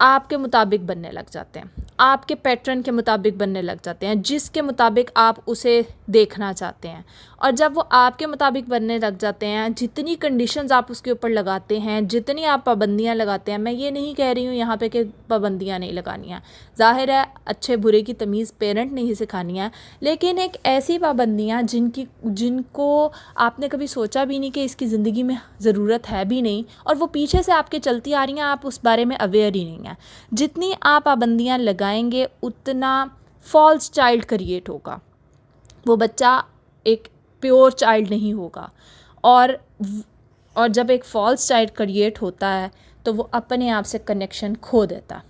आपके मुताबिक बनने लग जाते हैं, आपके पैटर्न के मुताबिक बनने लग जाते हैं, जिसके मुताबिक आप उसे देखना चाहते हैं। और जब वो आपके मुताबिक बनने लग जाते हैं, जितनी कंडीशंस आप उसके ऊपर लगाते हैं, जितनी आप पाबंदियां लगाते हैं, मैं ये नहीं कह रही हूँ यहाँ पे कि पाबंदियां नहीं लगानी हैं, ज़ाहिर है अच्छे बुरे की तमीज़ पेरेंट ने ही सिखानी है, लेकिन एक ऐसी पाबंदियाँ जिनको आपने कभी सोचा भी नहीं कि इसकी ज़िंदगी में ज़रूरत है भी नहीं, और वो पीछे से आपके चलती आ रही हैं, आप उस बारे में अवेयर ही नहीं हैं। जितनी आप पाबंदियाँ लगाएंगे उतना फॉल्स चाइल्ड क्रिएट होगा, वो बच्चा एक प्योर चाइल्ड नहीं होगा। और जब एक फॉल्स चाइल्ड क्रिएट होता है तो वो अपने आप से कनेक्शन खो देता।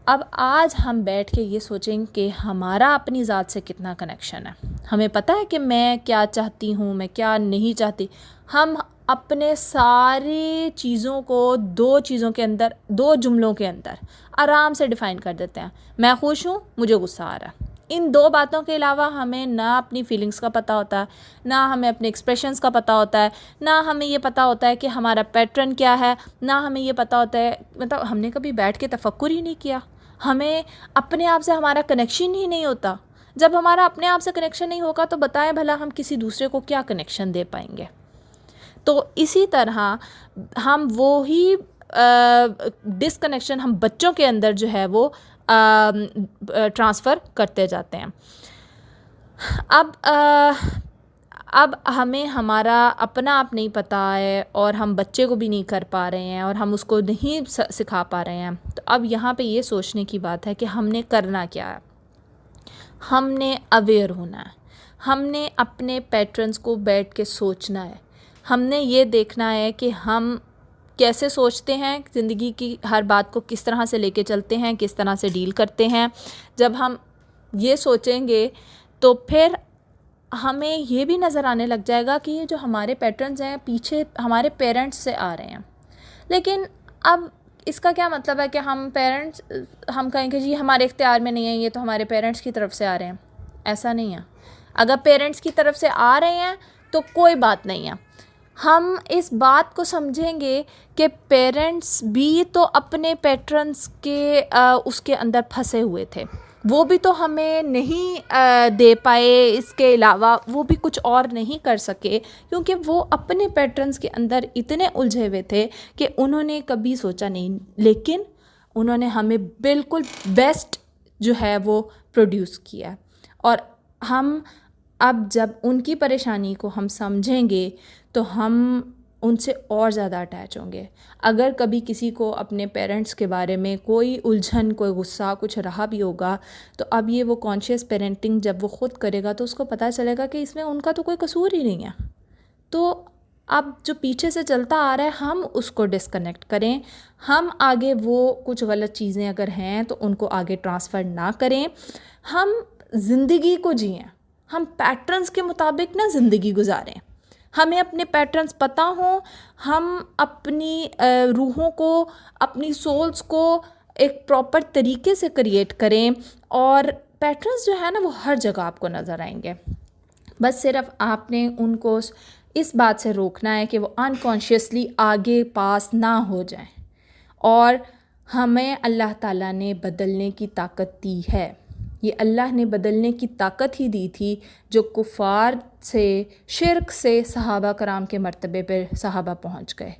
अब आज हम बैठ के ये सोचें कि हमारा अपनी ज़ात से कितना कनेक्शन है, हमें पता है कि मैं क्या चाहती हूँ, मैं क्या नहीं चाहती। हम अपने सारी चीज़ों को दो चीज़ों के अंदर, दो जुमलों के अंदर आराम से डिफ़ाइन कर देते हैं। मैं खुश हूँ, मुझे गुस्सा आ रहा है। इन दो बातों के अलावा हमें ना अपनी फीलिंग्स का पता होता है, ना हमें अपने एक्सप्रेशंस का पता होता है, ना हमें ये पता होता है कि हमारा पैटर्न क्या है, ना हमें ये पता होता है, मतलब हमने कभी बैठ के तफक्कुर ही नहीं किया। हमें अपने आप से हमारा कनेक्शन ही नहीं होता। जब हमारा अपने आप से कनेक्शन नहीं होगा तो बताएं भला हम किसी दूसरे को क्या कनेक्शन दे पाएंगे। तो इसी तरह हम वो ही डिसकनेक्शन हम बच्चों के अंदर जो है वो ट्रांसफ़र करते जाते हैं। अब हमें हमारा अपना आप नहीं पता है और हम बच्चे को भी नहीं कर पा रहे हैं और हम उसको नहीं सिखा पा रहे हैं। तो अब यहाँ पे ये सोचने की बात है कि हमने करना क्या है। हमने अवेयर होना है, हमने अपने पैटर्न्स को बैठ के सोचना है, हमने ये देखना है कि हम कैसे सोचते हैं, ज़िंदगी की हर बात को किस तरह से लेके चलते हैं, किस तरह से डील करते हैं। जब हम ये सोचेंगे तो फिर हमें ये भी नज़र आने लग जाएगा कि ये जो हमारे पैटर्न्स हैं पीछे हमारे पेरेंट्स से आ रहे हैं। लेकिन अब इसका क्या मतलब है कि हम कहें कि जी हमारे इख्तियार में नहीं है, ये तो हमारे पेरेंट्स की तरफ से आ रहे हैं। ऐसा नहीं है। अगर पेरेंट्स की तरफ से आ रहे हैं तो कोई बात नहीं है। हम इस बात को समझेंगे कि पेरेंट्स भी तो अपने पैटर्न्स के उसके अंदर फंसे हुए थे। वो भी तो हमें नहीं दे पाए, इसके अलावा वो भी कुछ और नहीं कर सके, क्योंकि वो अपने पैटर्न्स के अंदर इतने उलझे हुए थे कि उन्होंने कभी सोचा नहीं, लेकिन उन्होंने हमें बिल्कुल बेस्ट जो है वो प्रोड्यूस किया। और हम अब जब उनकी परेशानी को हम समझेंगे तो हम उनसे और ज़्यादा अटैच होंगे। अगर कभी किसी को अपने पेरेंट्स के बारे में कोई उलझन, कोई गुस्सा कुछ रहा भी होगा, तो अब ये वो कॉन्शियस पेरेंटिंग जब वो ख़ुद करेगा तो उसको पता चलेगा कि इसमें उनका तो कोई कसूर ही नहीं है। तो अब जो पीछे से चलता आ रहा है हम उसको डिस्कनेक्ट करें, हम आगे वो कुछ गलत चीज़ें अगर हैं तो उनको आगे ट्रांसफ़र ना करें, हम ज़िंदगी को जिएं, हम पैटर्न्स के मुताबिक ना ज़िंदगी गुजारें। हमें अपने पैटर्न्स पता हों, हम अपनी रूहों को, अपनी सोल्स को एक प्रॉपर तरीके से क्रिएट करें, और पैटर्न्स जो है ना वो हर जगह आपको नज़र आएंगे। बस सिर्फ आपने उनको इस बात से रोकना है कि वो अनकॉन्शियसली आगे पास ना हो जाएं। और हमें अल्लाह ताला ने बदलने की ताकत दी है। ये अल्लाह ने बदलने की ताकत ही दी थी जो कुफ़ार से, शिर्क से सहाबा कराम के मर्तबे पर सहाबा पहुंच गए।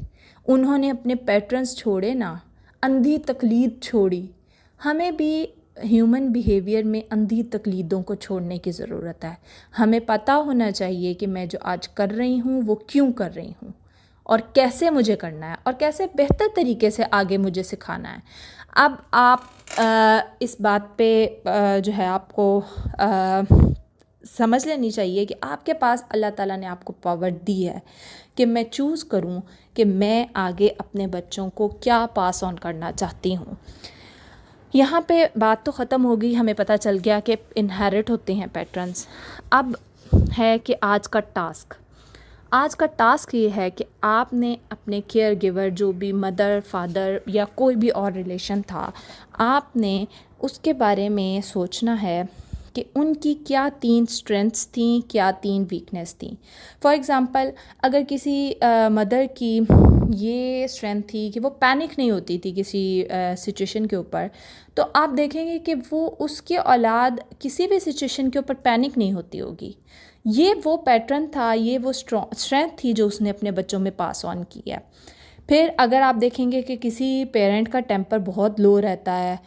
उन्होंने अपने पैटर्न्स छोड़े ना, अंधी तकलीद छोड़ी। हमें भी ह्यूमन बिहेवियर में अंधी तकलीदों को छोड़ने की ज़रूरत है। हमें पता होना चाहिए कि मैं जो आज कर रही हूँ वो क्यों कर रही हूँ, और कैसे मुझे करना है, और कैसे बेहतर तरीके से आगे मुझे सिखाना है। अब आप इस बात पे जो है आपको समझ लेनी चाहिए कि आपके पास अल्लाह ताला ने आपको पावर दी है कि मैं चूज़ करूं कि मैं आगे अपने बच्चों को क्या पास ऑन करना चाहती हूं। यहाँ पे बात तो ख़त्म हो गई, हमें पता चल गया कि इनहेरिट होते हैं पैटर्न्स। अब है कि आज का टास्क ये है कि आपने अपने केयर गिवर, जो भी मदर, फादर या कोई भी और रिलेशन था, आपने उसके बारे में सोचना है कि उनकी क्या 3 स्ट्रेंथ्स थी, क्या 3 वीकनेस थी। फॉर एग्ज़ाम्पल, अगर किसी मदर की ये स्ट्रेंथ थी कि वो पैनिक नहीं होती थी किसी सिचुएशन के ऊपर, तो आप देखेंगे कि वो उसके औलाद किसी भी सिचुएशन के ऊपर पैनिक नहीं होती होगी। ये वो पैटर्न था, ये वो स्ट्रेंथ थी जो उसने अपने बच्चों में पास ऑन किया। फिर अगर आप देखेंगे कि किसी पेरेंट का टेम्पर बहुत लो रहता है,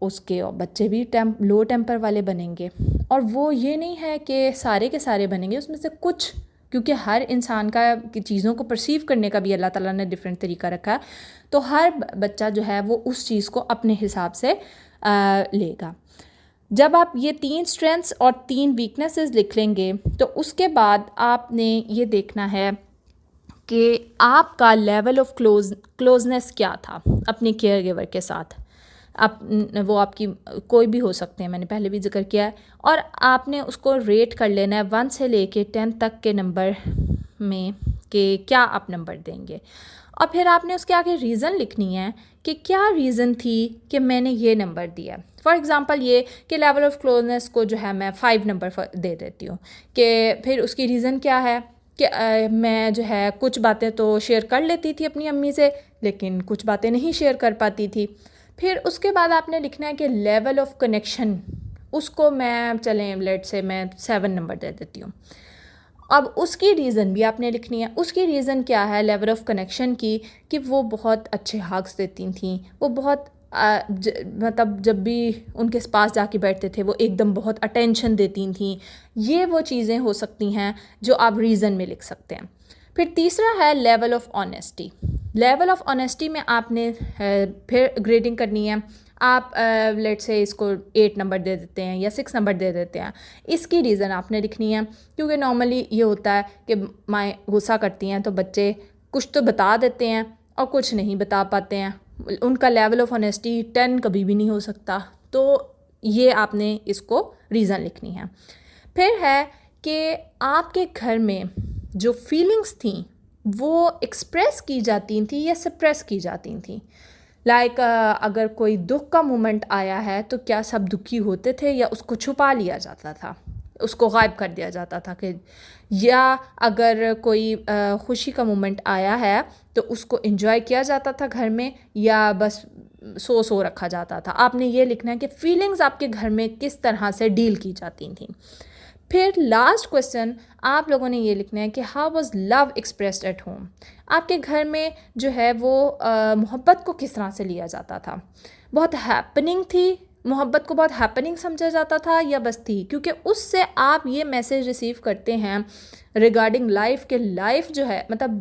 उसके बच्चे भी लो टेम्पर वाले बनेंगे। और वो ये नहीं है कि सारे के सारे बनेंगे, उसमें से कुछ, क्योंकि हर इंसान का चीज़ों को परसीव करने का भी अल्लाह ताला ने डिफरेंट तरीका रखा है, तो हर बच्चा जो है वो उस चीज़ को अपने हिसाब से लेगा। जब आप ये 3 स्ट्रेंथ्स और 3 वीकनेसेस लिख लेंगे तो उसके बाद आपने ये देखना है कि आपका लेवल ऑफ क्लोजनेस क्या था अपने केयर गिवर के साथ। वो आपकी कोई भी हो सकते हैं, मैंने पहले भी जिक्र किया है। और आपने उसको रेट कर लेना है 1 से लेके 10 तक के नंबर में कि क्या आप नंबर देंगे। और फिर आपने उसके आगे रीज़न लिखनी है कि क्या रीज़न थी कि मैंने ये नंबर दिया। फॉर एग्ज़ाम्पल ये कि लेवल ऑफ क्लोजनेस को जो है मैं 5 नंबर दे देती हूँ, कि फिर उसकी रीज़न क्या है कि मैं जो है कुछ बातें तो शेयर कर लेती थी अपनी अम्मी से, लेकिन कुछ बातें नहीं शेयर कर पाती थी। फिर उसके बाद आपने लिखना है कि लेवल ऑफ कनेक्शन, उसको मैं चलें लेट से मैं 7 नंबर दे देती हूँ। अब उसकी रीज़न भी आपने लिखनी है। उसकी रीज़न क्या है लेवल ऑफ कनेक्शन की, कि वो बहुत अच्छे हग्स देती थी, वो बहुत मतलब जब भी उनके पास जाके बैठते थे वो एकदम बहुत अटेंशन देती थी। ये वो चीज़ें हो सकती हैं जो आप रीज़न में लिख सकते हैं। फिर तीसरा है level of honesty. Level of honesty में आपने फिर ग्रेडिंग करनी है। आप लेट से इसको 8 नंबर दे देते हैं या 6 नंबर दे देते हैं। इसकी रीज़न आपने लिखनी है, क्योंकि नॉर्मली ये होता है कि माएँ गुस्सा करती हैं तो बच्चे कुछ तो बता देते हैं और कुछ नहीं बता पाते हैं। उनका लेवल ऑफ ऑनेस्टी 10 कभी भी नहीं हो सकता। तो ये आपने इसको रीज़न लिखनी है। फिर है कि आपके घर में जो फीलिंग्स थी वो एक्सप्रेस की जाती थी या सप्रेस की जाती थी। लाइक अगर कोई दुख का मोमेंट आया है तो क्या सब दुखी होते थे या उसको छुपा लिया जाता था। उसको गायब कर दिया जाता था कि, या अगर कोई खुशी का मोमेंट आया है तो उसको एंजॉय किया जाता था घर में, या बस सो रखा जाता था। आपने ये लिखना है कि फीलिंग्स आपके घर में किस तरह से डील की जाती थी। फिर लास्ट क्वेश्चन आप लोगों ने ये लिखना है कि how was love expressed at home. आपके घर में जो है वो मोहब्बत को किस तरह से लिया जाता था। बहुत हैपनिंग थी, मोहब्बत को बहुत हैपनिंग समझा जाता था, या बस थी? क्योंकि उससे आप ये मैसेज रिसीव करते हैं रिगार्डिंग लाइफ के लाइफ जो है, मतलब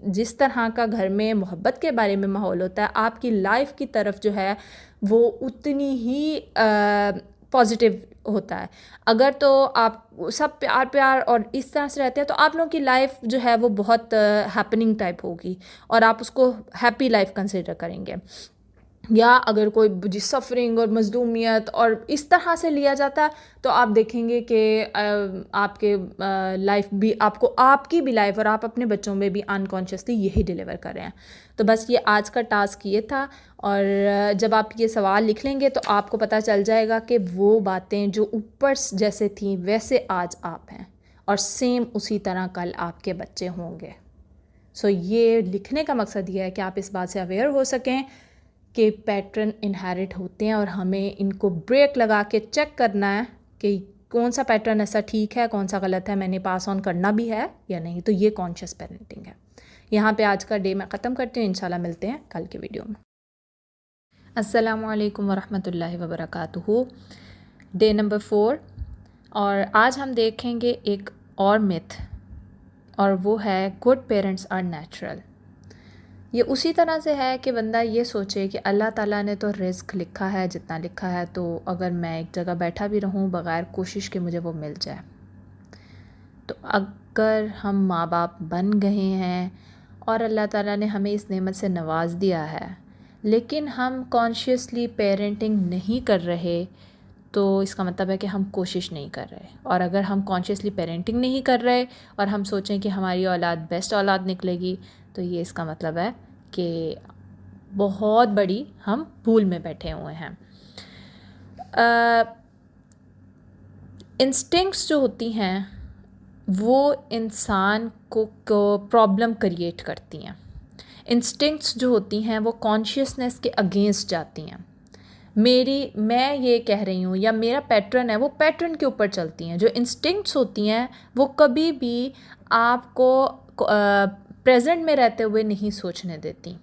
जिस तरह का घर में मोहब्बत के बारे में माहौल होता है, आपकी लाइफ की तरफ जो है वो उतनी ही पॉजिटिव होता है। अगर तो आप सब प्यार प्यार और इस तरह से रहते हैं तो आप लोगों की लाइफ जो है वो बहुत हैपनिंग टाइप होगी और आप उसको हैप्पी लाइफ कंसिडर करेंगे। या अगर कोई सफरिंग और मजलूमियत और इस तरह से लिया जाता है तो आप देखेंगे कि आपके लाइफ भी आपको, आपकी भी लाइफ और आप अपने बच्चों में भी अनकॉन्शियसली यही डिलीवर कर रहे हैं। तो बस ये आज का टास्क ये था, और जब आप ये सवाल लिख लेंगे तो आपको पता चल जाएगा कि वो बातें जो ऊपर जैसे थी वैसे आज आप हैं, और सेम उसी तरह कल आपके बच्चे होंगे। सो ये लिखने का मकसद ये है कि आप इस बात से अवेयर हो सकें कि पैटर्न इनहेरिट होते हैं और हमें इनको ब्रेक लगा के चेक करना है कि कौन सा पैटर्न ऐसा ठीक है, कौन सा गलत है, मैंने पास ऑन करना भी है या नहीं। तो ये कॉन्शियस पेरेंटिंग है। यहाँ पे आज का डे मैं ख़त्म करती हूँ। इंशाल्लाह मिलते हैं कल के वीडियो में। अस्सलामु अलैकुम वरहमतुल्लाहि वबरकातुहू। डे नंबर 4, और आज हम देखेंगे एक और मिथ, और वो है गुड पेरेंट्स आर नेचुरल। ये उसी तरह से है कि बंदा ये सोचे कि अल्लाह ताला ने तो रिज़्क लिखा है जितना लिखा है, तो अगर मैं एक जगह बैठा भी रहूँ बग़ैर कोशिश के मुझे वो मिल जाए। तो अगर हम माँ बाप बन गए हैं और अल्लाह ताला ने हमें इस नेमत से नवाज़ दिया है, लेकिन हम कॉन्शियसली पेरेंटिंग नहीं कर रहे, तो इसका मतलब है कि हम कोशिश नहीं कर रहे। और अगर हम कॉन्शियसली पेरेंटिंग नहीं कर रहे और हम सोचें कि हमारी औलाद बेस्ट औलाद निकलेगी, तो ये इसका मतलब है कि बहुत बड़ी हम भूल में बैठे हुए हैं। इंस्टिंक्ट्स जो होती हैं वो इंसान को प्रॉब्लम क्रिएट करती हैं। इंस्टिंक्ट्स जो होती हैं वो कॉन्शियसनेस के अगेंस्ट जाती हैं। मैं ये कह रही हूँ, या मेरा पैटर्न है, वो पैटर्न के ऊपर चलती हैं। जो इंस्टिंक्ट्स होती हैं वो कभी भी आपको प्रेजेंट में रहते हुए नहीं सोचने देती।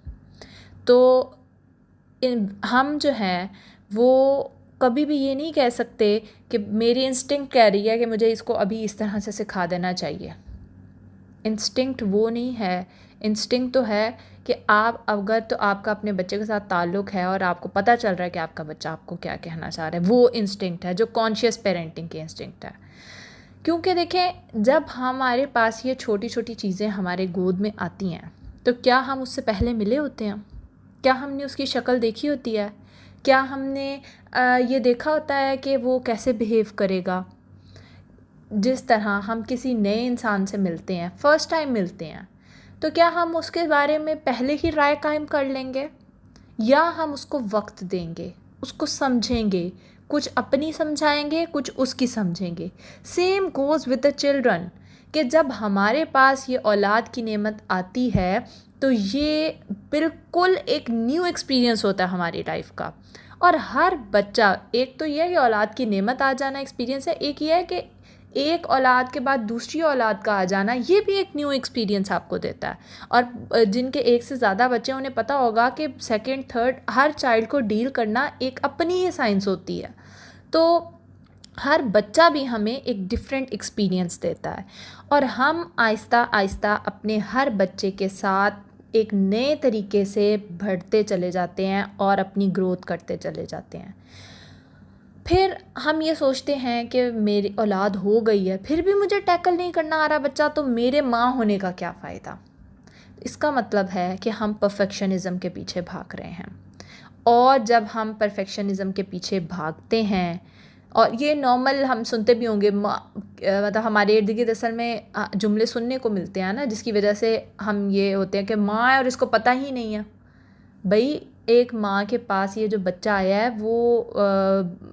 तो हम जो हैं वो कभी भी ये नहीं कह सकते कि मेरी इंस्टिंक्ट कह रही है कि मुझे इसको अभी इस तरह से सिखा देना चाहिए। इंस्टिंक्ट वो नहीं है। इंस्टिंक्ट तो है कि आप अगर, तो आपका अपने बच्चे के साथ ताल्लुक़ है और आपको पता चल रहा है कि आपका बच्चा आपको क्या कहना चाह रहा है, वो इंस्टिंक्ट है जो कॉन्शियस पेरेंटिंग की इंस्टिंक्ट है। क्योंकि देखें, जब हमारे पास ये छोटी छोटी चीज़ें हमारे गोद में आती हैं तो क्या हम उससे पहले मिले होते हैं? क्या हमने उसकी शक्ल देखी होती है? क्या हमने ये देखा होता है कि वो कैसे बिहेव करेगा? जिस तरह हम किसी नए इंसान से मिलते हैं, फ़र्स्ट टाइम मिलते हैं, तो क्या हम उसके बारे में पहले ही राय कायम कर लेंगे, या हम उसको वक्त देंगे, उसको समझेंगे, कुछ अपनी समझाएंगे, कुछ उसकी समझेंगे। Same goes with the children, कि जब हमारे पास ये औलाद की नेमत आती है तो ये बिल्कुल एक न्यू एक्सपीरियंस होता है हमारी लाइफ का। और हर बच्चा, एक तो ये है कि औलाद की नेमत आ जाना एक्सपीरियंस है, एक ये है कि एक औलाद के बाद दूसरी औलाद का आ जाना, ये भी एक न्यू एक्सपीरियंस आपको देता है। और जिनके एक से ज़्यादा बच्चे, उन्हें पता होगा कि सेकंड थर्ड हर चाइल्ड को डील करना एक अपनी ही साइंस होती है। तो हर बच्चा भी हमें एक डिफरेंट एक्सपीरियंस देता है, और हम आहिस्ता आहिस्ता अपने हर बच्चे के साथ एक नए तरीके से बढ़ते चले जाते हैं और अपनी ग्रोथ करते चले जाते हैं। फिर हम ये सोचते हैं कि मेरी औलाद हो गई है, फिर भी मुझे टैकल नहीं करना आ रहा बच्चा, तो मेरे माँ होने का क्या फ़ायदा? इसका मतलब है कि हम परफेक्शनिज़म के पीछे भाग रहे हैं। और जब हम परफेक्शनिज़म के पीछे भागते हैं, और ये नॉर्मल हम सुनते भी होंगे, मतलब हमारे इर्द गिर्द असल में जुमले सुनने को मिलते हैं ना, जिसकी वजह से हम ये होते हैं कि माँ है और इसको पता ही नहीं है। भाई, एक माँ के पास ये जो बच्चा आया है वो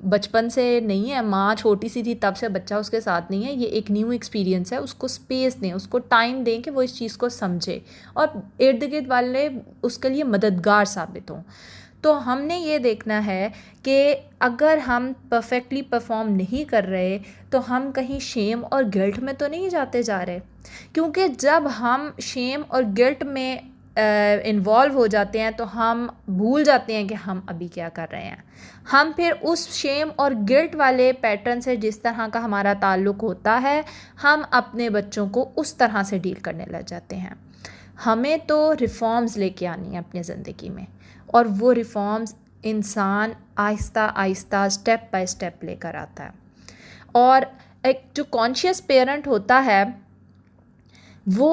बचपन से नहीं है, माँ छोटी सी थी तब से बच्चा उसके साथ नहीं है, ये एक न्यू एक्सपीरियंस है, उसको स्पेस दें, उसको टाइम दें कि वो इस चीज़ को समझे और इर्द गिर्द वाले उसके लिए मददगार साबित हों। तो हमने ये देखना है कि अगर हम परफेक्टली परफॉर्म नहीं कर रहे तो हम कहीं शेम और गिल्ट में तो नहीं जाते जा रहे, क्योंकि जब हम शेम और गिल्ट में इन्वॉल्व हो जाते हैं तो हम भूल जाते हैं कि हम अभी क्या कर रहे हैं। हम फिर उस शेम और गिल्ट वाले पैटर्न से, जिस तरह का हमारा ताल्लुक़ होता है, हम अपने बच्चों को उस तरह से डील करने लग जाते हैं। हमें तो रिफ़ॉर्म्स लेके आनी है अपनी ज़िंदगी में, और वो रिफ़ॉर्म्स इंसान Aahista Aahista step by step लेकर आता है। और एक जो कॉन्शियस पेरेंट होता है वो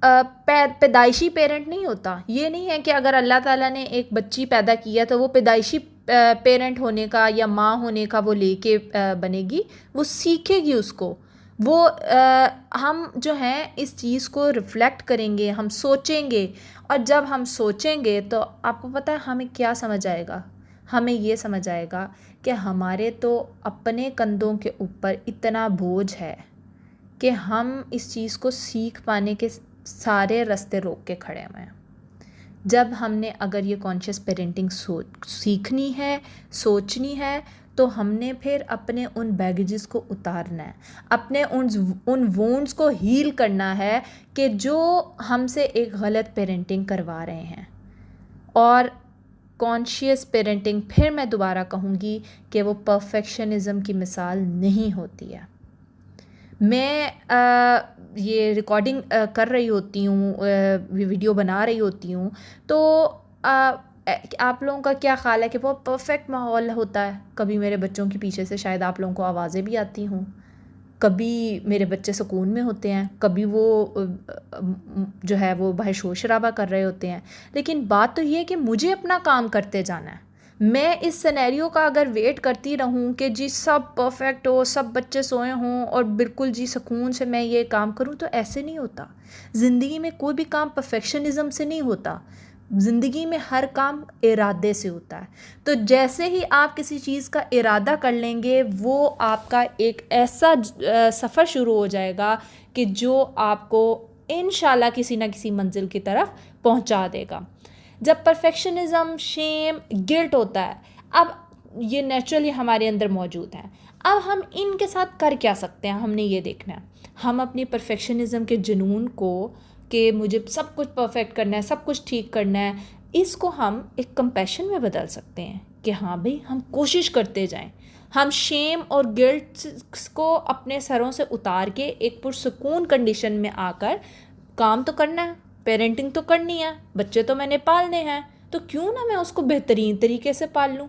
पैदाइशी पेरेंट नहीं होता। ये नहीं है कि अगर अल्लाह ताला ने एक बच्ची पैदा किया तो वो पैदाइशी पेरेंट होने का या माँ होने का वो लेके बनेगी, वो सीखेगी उसको। वो हम जो हैं इस चीज़ को रिफ़्लेक्ट करेंगे, हम सोचेंगे, और जब हम सोचेंगे तो आपको पता है हमें क्या समझ आएगा? हमें ये समझ आएगा कि हमारे तो अपने कंधों के ऊपर इतना बोझ है कि हम इस चीज़ को सीख पाने के सारे रास्ते रोक के खड़े हुए हैं। जब हमने अगर ये कॉन्शियस पेरेंटिंग सीखनी है, सोचनी है, तो हमने फिर अपने उन बैगेजेस को उतारना है, अपने उन वुंड्स को हील करना है कि जो हमसे एक गलत पेरेंटिंग करवा रहे हैं। और कॉन्शियस पेरेंटिंग, फिर मैं दोबारा कहूँगी कि वो परफेक्शनिज़म की मिसाल नहीं होती है। मैं ये रिकॉर्डिंग कर रही होती हूँ, वीडियो बना रही होती हूँ, तो आप लोगों का क्या ख़्याल है कि बहुत परफेक्ट माहौल होता है? कभी मेरे बच्चों के पीछे से शायद आप लोगों को आवाज़ें भी आती हों, कभी मेरे बच्चे सुकून में होते हैं, कभी वो जो है वो बाहर शोर शराबा कर रहे होते हैं। लेकिन बात तो ये है कि मुझे अपना काम करते जाना है। मैं इस सिनेरियो का अगर वेट करती रहूं कि जी सब परफेक्ट हो, सब बच्चे सोए हों और बिल्कुल जी सुकून से मैं ये काम करूं, तो ऐसे नहीं होता। ज़िंदगी में कोई भी काम परफेक्शनिज़म से नहीं होता। ज़िंदगी में हर काम इरादे से होता है। तो जैसे ही आप किसी चीज़ का इरादा कर लेंगे, वो आपका एक ऐसा सफ़र शुरू हो जाएगा कि जो आपको इंशाल्लाह किसी ना किसी मंजिल की तरफ पहुंचा देगा। जब परफेक्शनिज़म, शेम, गिल्ट होता है, अब ये नेचुरली हमारे अंदर मौजूद है। अब हम इनके साथ कर क्या सकते हैं, हमने ये देखना है। हम अपनी परफेक्शनिज़म के जुनून को, कि मुझे सब कुछ परफेक्ट करना है, सब कुछ ठीक करना है, इसको हम एक कंपैशन में बदल सकते हैं कि हाँ भाई, हम कोशिश करते जाएं। हम शेम और गिल्ट को अपने सरों से उतार के एक पुरसुकून कंडीशन में आकर काम तो करना है, पेरेंटिंग तो करनी है, बच्चे तो मैंने पालने हैं, तो क्यों ना मैं उसको बेहतरीन तरीके से पाल लूँ।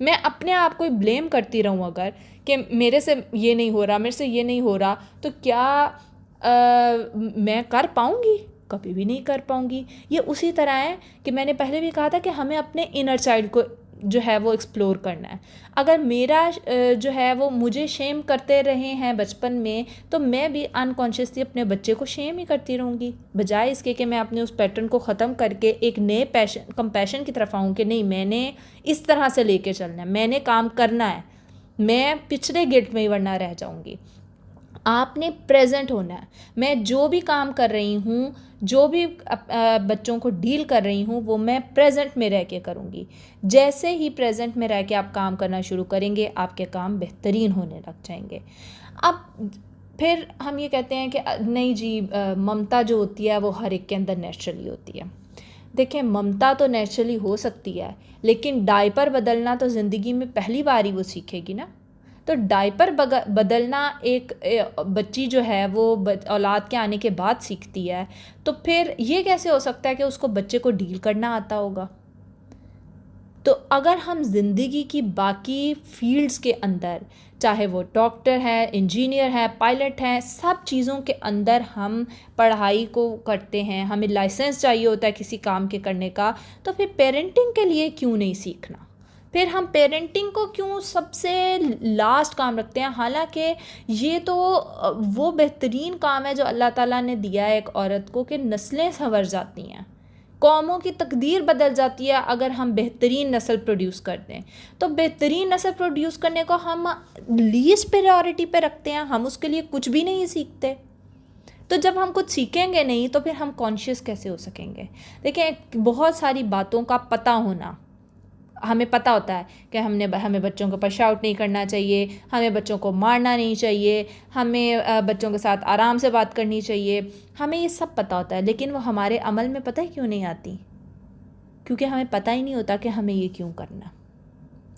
मैं अपने आप को ब्लेम करती रहूँ अगर कि मेरे से ये नहीं हो रहा, मेरे से ये नहीं हो रहा, तो क्या मैं कर पाऊँगी? कभी भी नहीं कर पाऊँगी। ये उसी तरह है कि मैंने पहले भी कहा था कि हमें अपने इनर चाइल्ड को जो है वो एक्सप्लोर करना है। अगर मेरा जो है वो मुझे शेम करते रहे हैं बचपन में, तो मैं भी अनकॉन्शियसली अपने बच्चे को शेम ही करती रहूँगी, बजाय इसके कि मैं अपने उस पैटर्न को ख़त्म करके एक नए कंपैशन की तरफ आऊँ कि नहीं, मैंने इस तरह से लेके चलना है, मैंने काम करना है, मैं पिछले गिल्ट में ही वरना रह जाऊँगी। आपने प्रेजेंट होना है। मैं जो भी काम कर रही हूँ, जो भी बच्चों को डील कर रही हूँ, वो मैं प्रेजेंट में रह के करूँगी। जैसे ही प्रेजेंट में रह के आप काम करना शुरू करेंगे, आपके काम बेहतरीन होने लग जाएंगे। अब फिर हम ये कहते हैं कि नहीं जी, ममता जो होती है वो हर एक के अंदर नेचुरली होती है। देखिए, ममता तो नेचुरली हो सकती है, लेकिन डायपर बदलना तो ज़िंदगी में पहली बार ही वो सीखेगी ना। तो डायपर बदलना एक बच्ची जो है वो औलाद के आने के बाद सीखती है, तो फिर ये कैसे हो सकता है कि उसको बच्चे को डील करना आता होगा। तो अगर हम ज़िंदगी की बाकी फील्ड्स के अंदर, चाहे वो डॉक्टर है, इंजीनियर है, पायलट हैं, सब चीज़ों के अंदर हम पढ़ाई को करते हैं, हमें लाइसेंस चाहिए होता है किसी काम के करने का, तो फिर पेरेंटिंग के लिए क्यों नहीं सीखना? फिर हम पेरेंटिंग को क्यों सबसे लास्ट काम रखते हैं? हालांकि ये तो वो बेहतरीन काम है जो अल्लाह ताला ने दिया है एक औरत को, कि नस्लें संवर जाती हैं। कौमों की तकदीर बदल जाती है अगर हम बेहतरीन नस्ल प्रोड्यूस करते हैं। तो बेहतरीन नस्ल प्रोड्यूस करने को हम लीस्ट प्रायोरिटी पे रखते हैं, हम उसके लिए कुछ भी नहीं सीखते। तो जब हम कुछ सीखेंगे नहीं तो फिर हम कॉन्शियस कैसे हो सकेंगे? देखिए, बहुत सारी बातों का पता होना, हमें पता होता है कि हमें बच्चों के ऊपर शाउट नहीं करना चाहिए, हमें बच्चों को मारना नहीं चाहिए, हमें बच्चों के साथ आराम से बात करनी चाहिए, हमें ये सब पता होता है, लेकिन वो हमारे अमल में पता है क्यों नहीं आती? क्योंकि हमें पता ही नहीं होता कि हमें ये क्यों करना।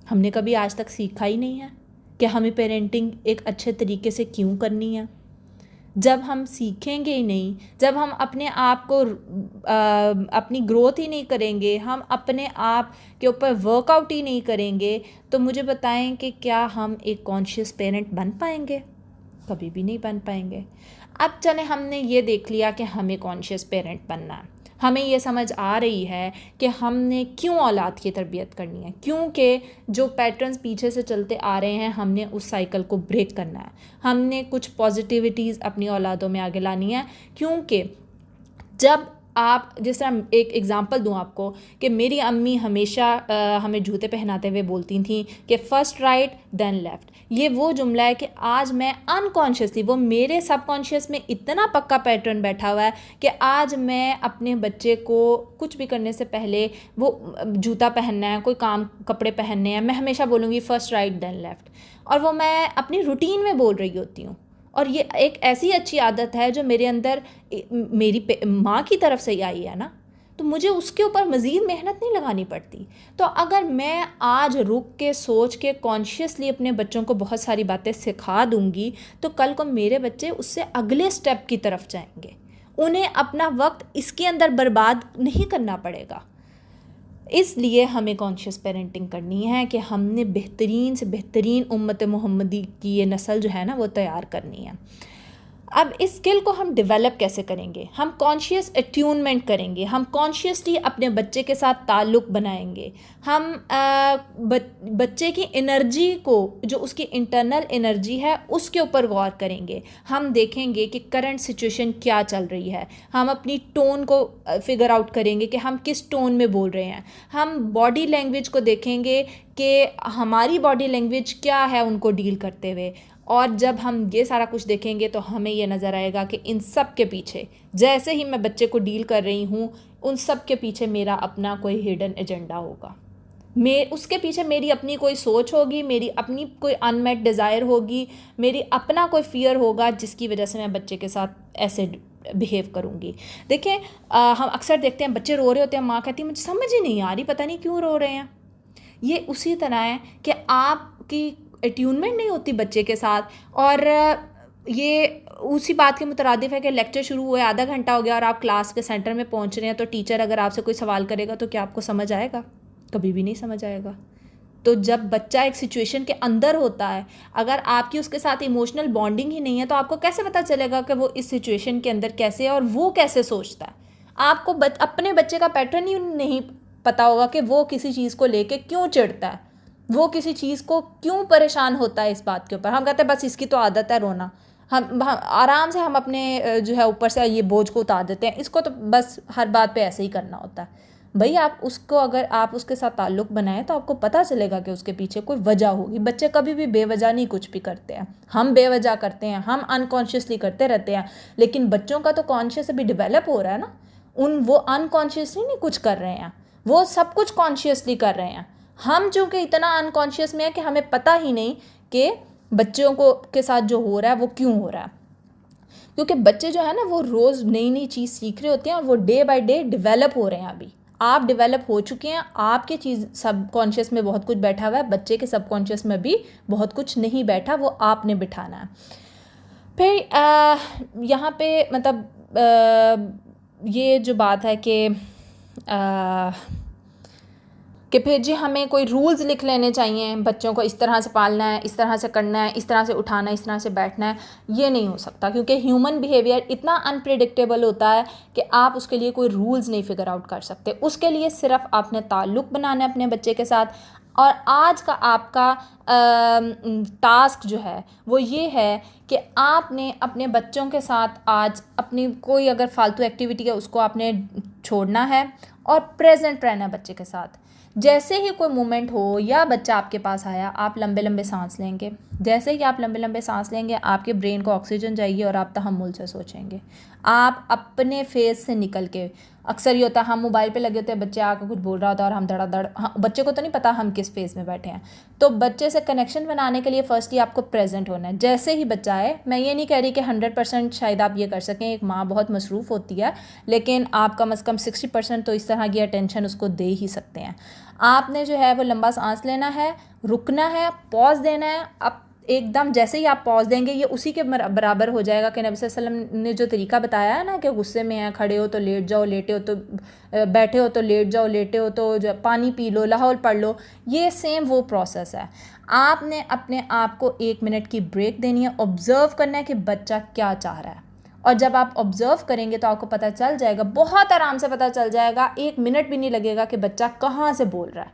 हमने कभी आज तक सीखा ही नहीं है कि हमें पेरेंटिंग एक अच्छे तरीके से क्यों करनी है। जब हम सीखेंगे ही नहीं, जब हम अपने आप को अपनी ग्रोथ ही नहीं करेंगे, हम अपने आप के ऊपर वर्कआउट ही नहीं करेंगे, तो मुझे बताएं कि क्या हम एक कॉन्शियस पेरेंट बन पाएंगे? कभी भी नहीं बन पाएंगे। अब चले, हमने ये देख लिया कि हमें कॉन्शियस पेरेंट बनना है, हमें ये समझ आ रही है कि हमने क्यों औलाद की तरबियत करनी है, क्योंकि जो पैटर्न्स पीछे से चलते आ रहे हैं हमने उस साइकिल को ब्रेक करना है, हमने कुछ पॉजिटिविटीज़ अपनी औलादों में आगे लानी है। क्योंकि जब आप, जिस तरह एक एग्ज़ाम्पल दूं आपको, कि मेरी अम्मी हमेशा हमें जूते पहनाते हुए बोलती थी कि फ़र्स्ट राइट देन लेफ़्ट। ये वो जुमला है कि आज मैं अनकॉन्शियसली, वो मेरे सबकॉन्शियस में इतना पक्का पैटर्न बैठा हुआ है कि आज मैं अपने बच्चे को कुछ भी करने से पहले, वो जूता पहनना है, कोई कपड़े पहनने हैं, मैं हमेशा बोलूँगी फ़र्स्ट राइट देन लेफ़्ट, और वो मैं अपनी रूटीन में बोल रही होती हूँ। और ये एक ऐसी अच्छी आदत है जो मेरे अंदर मेरी माँ की तरफ से ही आई है ना, तो मुझे उसके ऊपर मज़ीद मेहनत नहीं लगानी पड़ती। तो अगर मैं आज रुक के सोच के कॉन्शियसली अपने बच्चों को बहुत सारी बातें सिखा दूंगी, तो कल को मेरे बच्चे उससे अगले स्टेप की तरफ जाएंगे। उन्हें अपना वक्त इसके अंदर बर्बाद नहीं करना पड़ेगा। इसलिए हमें कॉन्शियस पेरेंटिंग करनी है कि हमने बेहतरीन से बेहतरीन उम्मत मोहम्मदी की ये नस्ल जो है ना, वो तैयार करनी है। अब इस स्किल को हम डेवलप कैसे करेंगे? हम कॉन्शियस अट्यूनमेंट करेंगे, हम कॉन्शियसली अपने बच्चे के साथ ताल्लुक़ बनाएंगे, हम बच्चे की एनर्जी को, जो उसकी इंटरनल एनर्जी है, उसके ऊपर गौर करेंगे। हम देखेंगे कि करंट सिचुएशन क्या चल रही है, हम अपनी टोन को फिगर आउट करेंगे कि हम किस टोन में बोल रहे हैं, हम बॉडी लैंग्वेज को देखेंगे कि हमारी बॉडी लैंग्वेज क्या है उनको डील करते हुए। और जब हम ये सारा कुछ देखेंगे तो हमें ये नज़र आएगा कि इन सब के पीछे, जैसे ही मैं बच्चे को डील कर रही हूँ, उन सब के पीछे मेरा अपना कोई हिडन एजेंडा होगा, उसके पीछे मेरी अपनी कोई सोच होगी, मेरी अपनी कोई अनमेट डिज़ायर होगी, मेरी अपना कोई फियर होगा, जिसकी वजह से मैं बच्चे के साथ ऐसे बिहेव करूँगी। देखें, हम अक्सर देखते हैं बच्चे रो रहे होते हैं, माँ कहती है मुझे समझ ही नहीं आ रही, पता नहीं क्यों रो रहे हैं। ये उसी तरह है कि आपकी अट्यूनमेंट नहीं होती बच्चे के साथ, और ये उसी बात के मुतरादिफ है कि लेक्चर शुरू हुए, आधा घंटा हो गया और आप क्लास के सेंटर में पहुंच रहे हैं, तो टीचर अगर आपसे कोई सवाल करेगा तो क्या आपको समझ आएगा? कभी भी नहीं समझ आएगा। तो जब बच्चा एक सिचुएशन के अंदर होता है, अगर आपकी उसके साथ इमोशनल बॉन्डिंग ही नहीं है, तो आपको कैसे पता चलेगा कि वो इस सिचुएशन के अंदर कैसे है और वो कैसे सोचता है? आपको अपने बच्चे का पैटर्न ही नहीं पता होगा कि वो किसी चीज़ को लेके क्यों चिढ़ता है, वो किसी चीज़ को क्यों परेशान होता है। इस बात के ऊपर हम कहते हैं बस इसकी तो आदत है रोना, हम आराम से हम अपने जो है ऊपर से ये बोझ को उतार देते हैं, इसको तो बस हर बात पे ऐसे ही करना होता है। भाई, आप उसको, अगर आप उसके साथ ताल्लुक़ बनाएं तो आपको पता चलेगा कि उसके पीछे कोई वजह होगी। बच्चे कभी भी बेवजह नहीं कुछ भी करते हैं, हम बेवजह करते हैं, हम अनकॉन्शियसली करते रहते हैं, लेकिन बच्चों का तो कॉन्शियस अभी डेवलप हो रहा है ना। वो अनकॉन्शियसली नहीं कुछ कर रहे हैं, वो सब कुछ कॉन्शियसली कर रहे हैं। हम चूँकि इतना अनकॉन्शियस में है कि हमें पता ही नहीं कि बच्चों को के साथ जो हो रहा है वो क्यों हो रहा है। क्योंकि बच्चे जो है ना, वो रोज़ नई नई चीज़ सीख रहे होते हैं और वो डे बाय डे डेवलप हो रहे हैं। अभी आप डेवलप हो चुके हैं, आपके चीज़ सबकॉन्शियस में बहुत कुछ बैठा हुआ है, बच्चे के सबकॉन्शियस में भी बहुत कुछ नहीं बैठा, वो आपने बिठाना है। फिर यहाँ पे मतलब ये जो बात है कि फिर जी हमें कोई रूल्स लिख लेने चाहिए, बच्चों को इस तरह से पालना है, इस तरह से करना है, इस तरह से उठाना है, इस तरह से बैठना है। ये नहीं हो सकता, क्योंकि ह्यूमन बिहेवियर इतना अनप्रेडिक्टेबल होता है कि आप उसके लिए कोई रूल्स नहीं फिगर आउट कर सकते। उसके लिए सिर्फ आपने ताल्लुक़ बनाना है अपने बच्चे के साथ। और आज का आपका टास्क जो है वो ये है कि आपने अपने बच्चों के साथ आज अपनी कोई अगर फालतू एक्टिविटी है उसको आपने छोड़ना है, और प्रेजेंट रहना बच्चे के साथ। जैसे ही कोई मोमेंट हो या बच्चा आपके पास आया, आप लंबे लंबे सांस लेंगे। जैसे ही आप लंबे लंबे सांस लेंगे, आपके ब्रेन को ऑक्सीजन जाएगी और आप तहम्मुल से सोचेंगे। आप अपने फेस से निकल के, अक्सर ये होता है हम मोबाइल पे लगे होते हैं, बच्चे आकर कुछ बोल रहा होता है और हम धड़ाधड़, बच्चे को तो नहीं पता हम किस फेस में बैठे हैं। तो बच्चे से कनेक्शन बनाने के लिए फर्स्टली आपको प्रेजेंट होना है। जैसे ही बच्चा आए, मैं ये नहीं कह रही कि 100% शायद आप ये कर सकें, एक माँ बहुत मसरूफ़ होती है, लेकिन आप कम से कम 60% तो इस तरह की अटेंशन उसको दे ही सकते हैं। आपने जो है वो लंबा सांस लेना है, रुकना है, पॉज देना है। अब एकदम जैसे ही आप पॉज देंगे, ये उसी के बराबर हो जाएगा कि नबी सल्लल्लाहु अलैहि वसल्लम ने जो तरीका बताया है ना, कि गुस्से में है, खड़े हो तो लेट जाओ, लेटे हो तो बैठे हो तो लेट जाओ, लेटे हो तो जो पानी पी लो, लाहौल पढ़ लो, ये सेम वो प्रोसेस है। आपने अपने आप को 1 मिनट की ब्रेक देनी है, ऑब्ज़र्व करना है कि बच्चा क्या चाह रहा है। और जब आप ऑब्ज़र्व करेंगे तो आपको पता चल जाएगा, बहुत आराम से पता चल जाएगा, 1 मिनट भी नहीं लगेगा कि बच्चा कहाँ से बोल रहा है।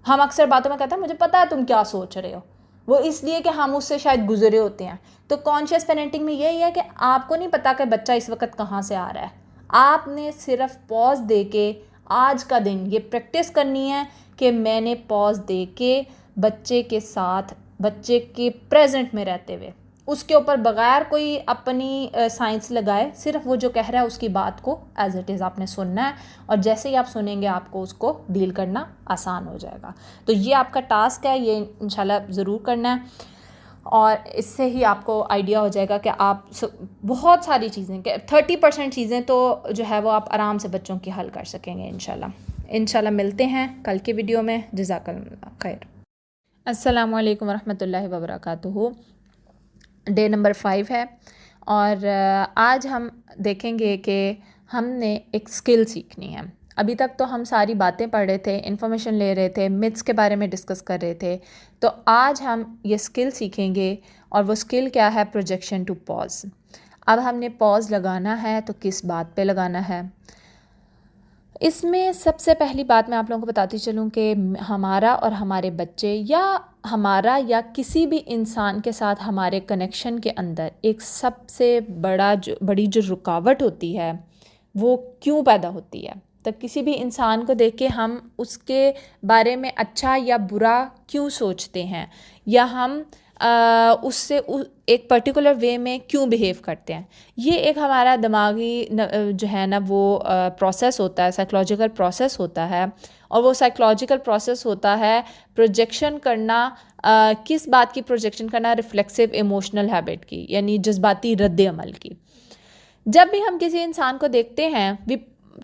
हम अक्सर बातों में कहते हैं मुझे पता है तुम क्या सोच रहे हो, वो इसलिए कि हम उससे शायद गुजरे होते हैं। तो कॉन्शियस पेरेंटिंग में यही है कि आपको नहीं पता कि बच्चा इस वक्त कहाँ से आ रहा है। आपने सिर्फ पॉज दे के आज का दिन ये प्रैक्टिस करनी है कि मैंने पॉज दे के बच्चे के साथ, बच्चे के प्रेजेंट में रहते हुए, उसके ऊपर बग़ैर कोई अपनी साइंस लगाए, सिर्फ वो जो कह रहा है उसकी बात को एज इट इज़ आपने सुनना है। और जैसे ही आप सुनेंगे आपको उसको डील करना आसान हो जाएगा। तो ये आपका टास्क है, ये इंशाल्लाह ज़रूर करना है। और इससे ही आपको आइडिया हो जाएगा कि आप बहुत सारी चीज़ें, 30% चीज़ें तो जो है वो आप आराम से बच्चों की हल कर सकेंगे इंशाल्लाह। मिलते हैं कल के वीडियो में। जज़ाकल्लाह खैर। अस्सलामु अलैकुम वरहमतुल्लाहि वबरकातुहू। डे नंबर 5 है और आज हम देखेंगे कि हमने एक स्किल सीखनी है। अभी तक तो हम सारी बातें पढ़ रहे थे, इन्फॉर्मेशन ले रहे थे, मिथ्स के बारे में डिस्कस कर रहे थे। तो आज हम ये स्किल सीखेंगे और वो स्किल क्या है? Projection to pause. अब हमने पॉज लगाना है तो किस बात पे लगाना है? इसमें सबसे पहली बात मैं आप लोगों को बताती चलूँ कि हमारा और हमारे बच्चे या हमारा या किसी भी इंसान के साथ हमारे कनेक्शन के अंदर एक सबसे बड़ी जो रुकावट होती है वो क्यों पैदा होती है। तब किसी भी इंसान को देख के हम उसके बारे में अच्छा या बुरा क्यों सोचते हैं, या हम उससे एक पर्टिकुलर वे में क्यों बिहेव करते हैं। ये एक हमारा दिमागी जो है ना वो प्रोसेस होता है, साइकोलॉजिकल प्रोसेस होता है। और वो साइकोलॉजिकल प्रोसेस होता है प्रोजेक्शन करना। किस बात की प्रोजेक्शन करना? रिफ्लेक्सिव इमोशनल हैबिट की, यानी जज्बाती रद्द अमल की। जब भी हम किसी इंसान को देखते हैं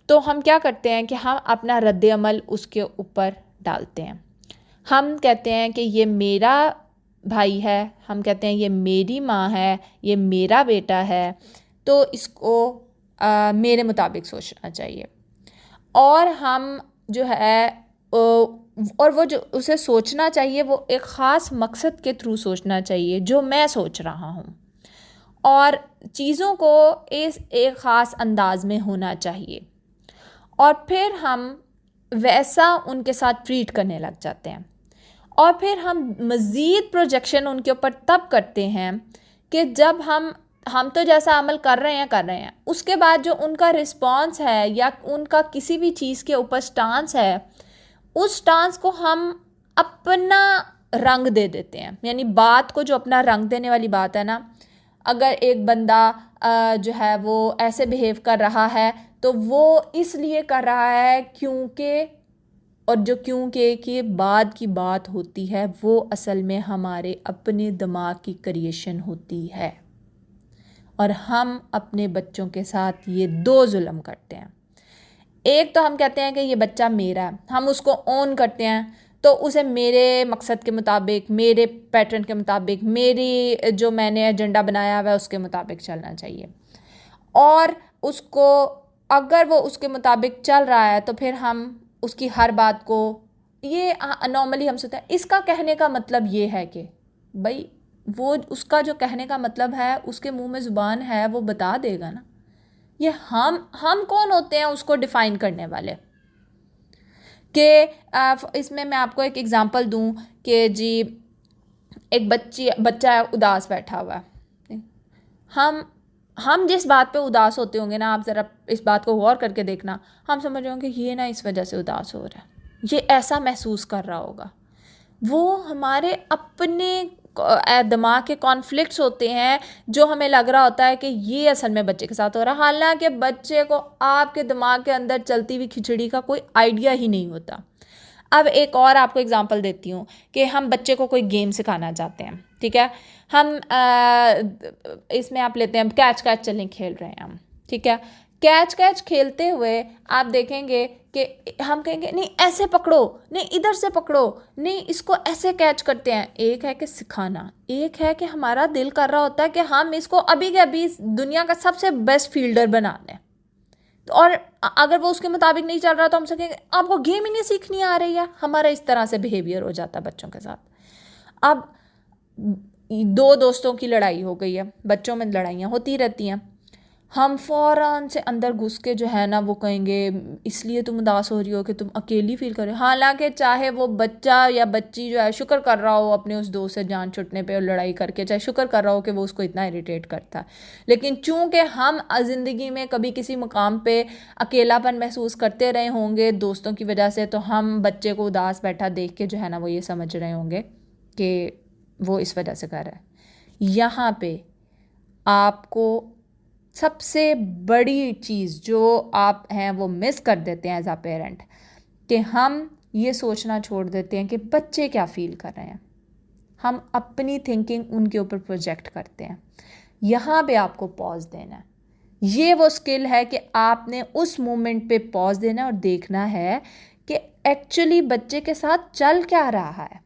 तो हम क्या करते हैं कि हम अपना रद्द अमल उसके ऊपर डालते हैं। हम कहते हैं कि ये मेरा भाई है, हम कहते हैं ये मेरी माँ है, ये मेरा बेटा है, तो इसको मेरे मुताबिक सोचना चाहिए। और हम जो है और वो जो उसे सोचना चाहिए वो एक ख़ास मकसद के थ्रू सोचना चाहिए जो मैं सोच रहा हूँ, और चीज़ों को एक ख़ास अंदाज में होना चाहिए। और फिर हम वैसा उनके साथ ट्रीट करने लग जाते हैं। और फिर हम मज़ीद प्रोजेक्शन उनके ऊपर तब करते हैं कि जब हम तो जैसा अमल कर रहे हैं, उसके बाद जो उनका रिस्पॉन्स है या उनका किसी भी चीज़ के ऊपर स्टांस है, उस स्टांस को हम अपना रंग दे देते हैं। यानी बात को जो अपना रंग देने वाली बात है ना, अगर एक बंदा जो है वो ऐसे बिहेव कर रहा है तो वो इसलिए कर रहा है क्योंकि, और जो क्योंकि की बाद की बात होती है वो असल में हमारे अपने दिमाग की क्रिएशन होती है। और हम अपने बच्चों के साथ ये 2 जुल्म करते हैं। एक तो हम कहते हैं कि ये बच्चा मेरा है, हम उसको ओन करते हैं, तो उसे मेरे मकसद के मुताबिक, मेरे पैटर्न के मुताबिक, मेरी जो मैंने एजेंडा बनाया हुआ है उसके मुताबिक चलना चाहिए। और उसको अगर वो उसके मुताबिक चल रहा है तो फिर हम उसकी हर बात को, ये नॉर्मली हम सोचते हैं इसका कहने का मतलब ये है कि भाई वो उसका जो कहने का मतलब है उसके मुंह में ज़ुबान है, वो बता देगा ना। ये हम कौन होते हैं उसको डिफ़ाइन करने वाले? कि इसमें मैं आपको एक एग्ज़ाम्पल दूं कि जी एक बच्चा उदास बैठा हुआ है, हम जिस बात पे उदास होते होंगे ना, आप ज़रा इस बात को गौर करके देखना, हम समझ रहे होंगे ये ना इस वजह से उदास हो रहा है, ये ऐसा महसूस कर रहा होगा। वो हमारे अपने दिमाग के कॉन्फ्लिक्ट्स होते हैं, जो हमें लग रहा होता है कि ये असल में बच्चे के साथ हो रहा है, हालांकि बच्चे को आपके दिमाग के अंदर चलती हुई खिचड़ी का कोई आइडिया ही नहीं होता। अब एक और आपको एग्जांपल देती हूँ कि हम बच्चे को कोई गेम सिखाना चाहते हैं, ठीक है। हम इसमें आप लेते हैं कैच कैच चलें खेल रहे हैं हम, ठीक है। कैच कैच खेलते हुए आप देखेंगे कि हम कहेंगे नहीं ऐसे पकड़ो, नहीं इधर से पकड़ो, नहीं इसको ऐसे कैच करते हैं। एक है कि सिखाना, एक है कि हमारा दिल कर रहा होता है कि हम इसको अभी के अभी दुनिया का सबसे बेस्ट फील्डर बना दें। और अगर वो उसके मुताबिक नहीं चल रहा तो हम कहेंगे आपको गेम ही नहीं सीखनी आ रही है। हमारा इस तरह से बिहेवियर हो जाता है बच्चों के साथ। अब दो दोस्तों की लड़ाई हो गई है, बच्चों में लड़ाइयाँ होती रहती हैं, हम फ़ौरन से अंदर घुस के जो है ना वो कहेंगे इसलिए तुम उदास हो रही हो कि तुम अकेली फील कर रहे हो। हालांकि चाहे वो बच्चा या बच्ची जो है शुक्र कर रहा हो अपने उस दोस्त से जान छुटने पे और लड़ाई करके, चाहे शुक्र कर रहा हो कि वो उसको इतना इरिटेट करता है, लेकिन चूंकि हम ज़िंदगी में कभी किसी मुकाम पे अकेलापन महसूस करते रहे होंगे दोस्तों की वजह से, तो हम बच्चे को उदास बैठा देख के जो है ना वो ये समझ रहे होंगे कि वो इस वजह से कर रहा है। यहाँ पे आपको सबसे बड़ी चीज़ जो आप हैं वो मिस कर देते हैं एज अ पेरेंट, कि हम ये सोचना छोड़ देते हैं कि बच्चे क्या फील कर रहे हैं। हम अपनी थिंकिंग उनके ऊपर प्रोजेक्ट करते हैं। यहाँ पे आपको पॉज देना है। ये वो स्किल है कि आपने उस मोमेंट पे पॉज देना और देखना है कि एक्चुअली बच्चे के साथ चल क्या रहा है।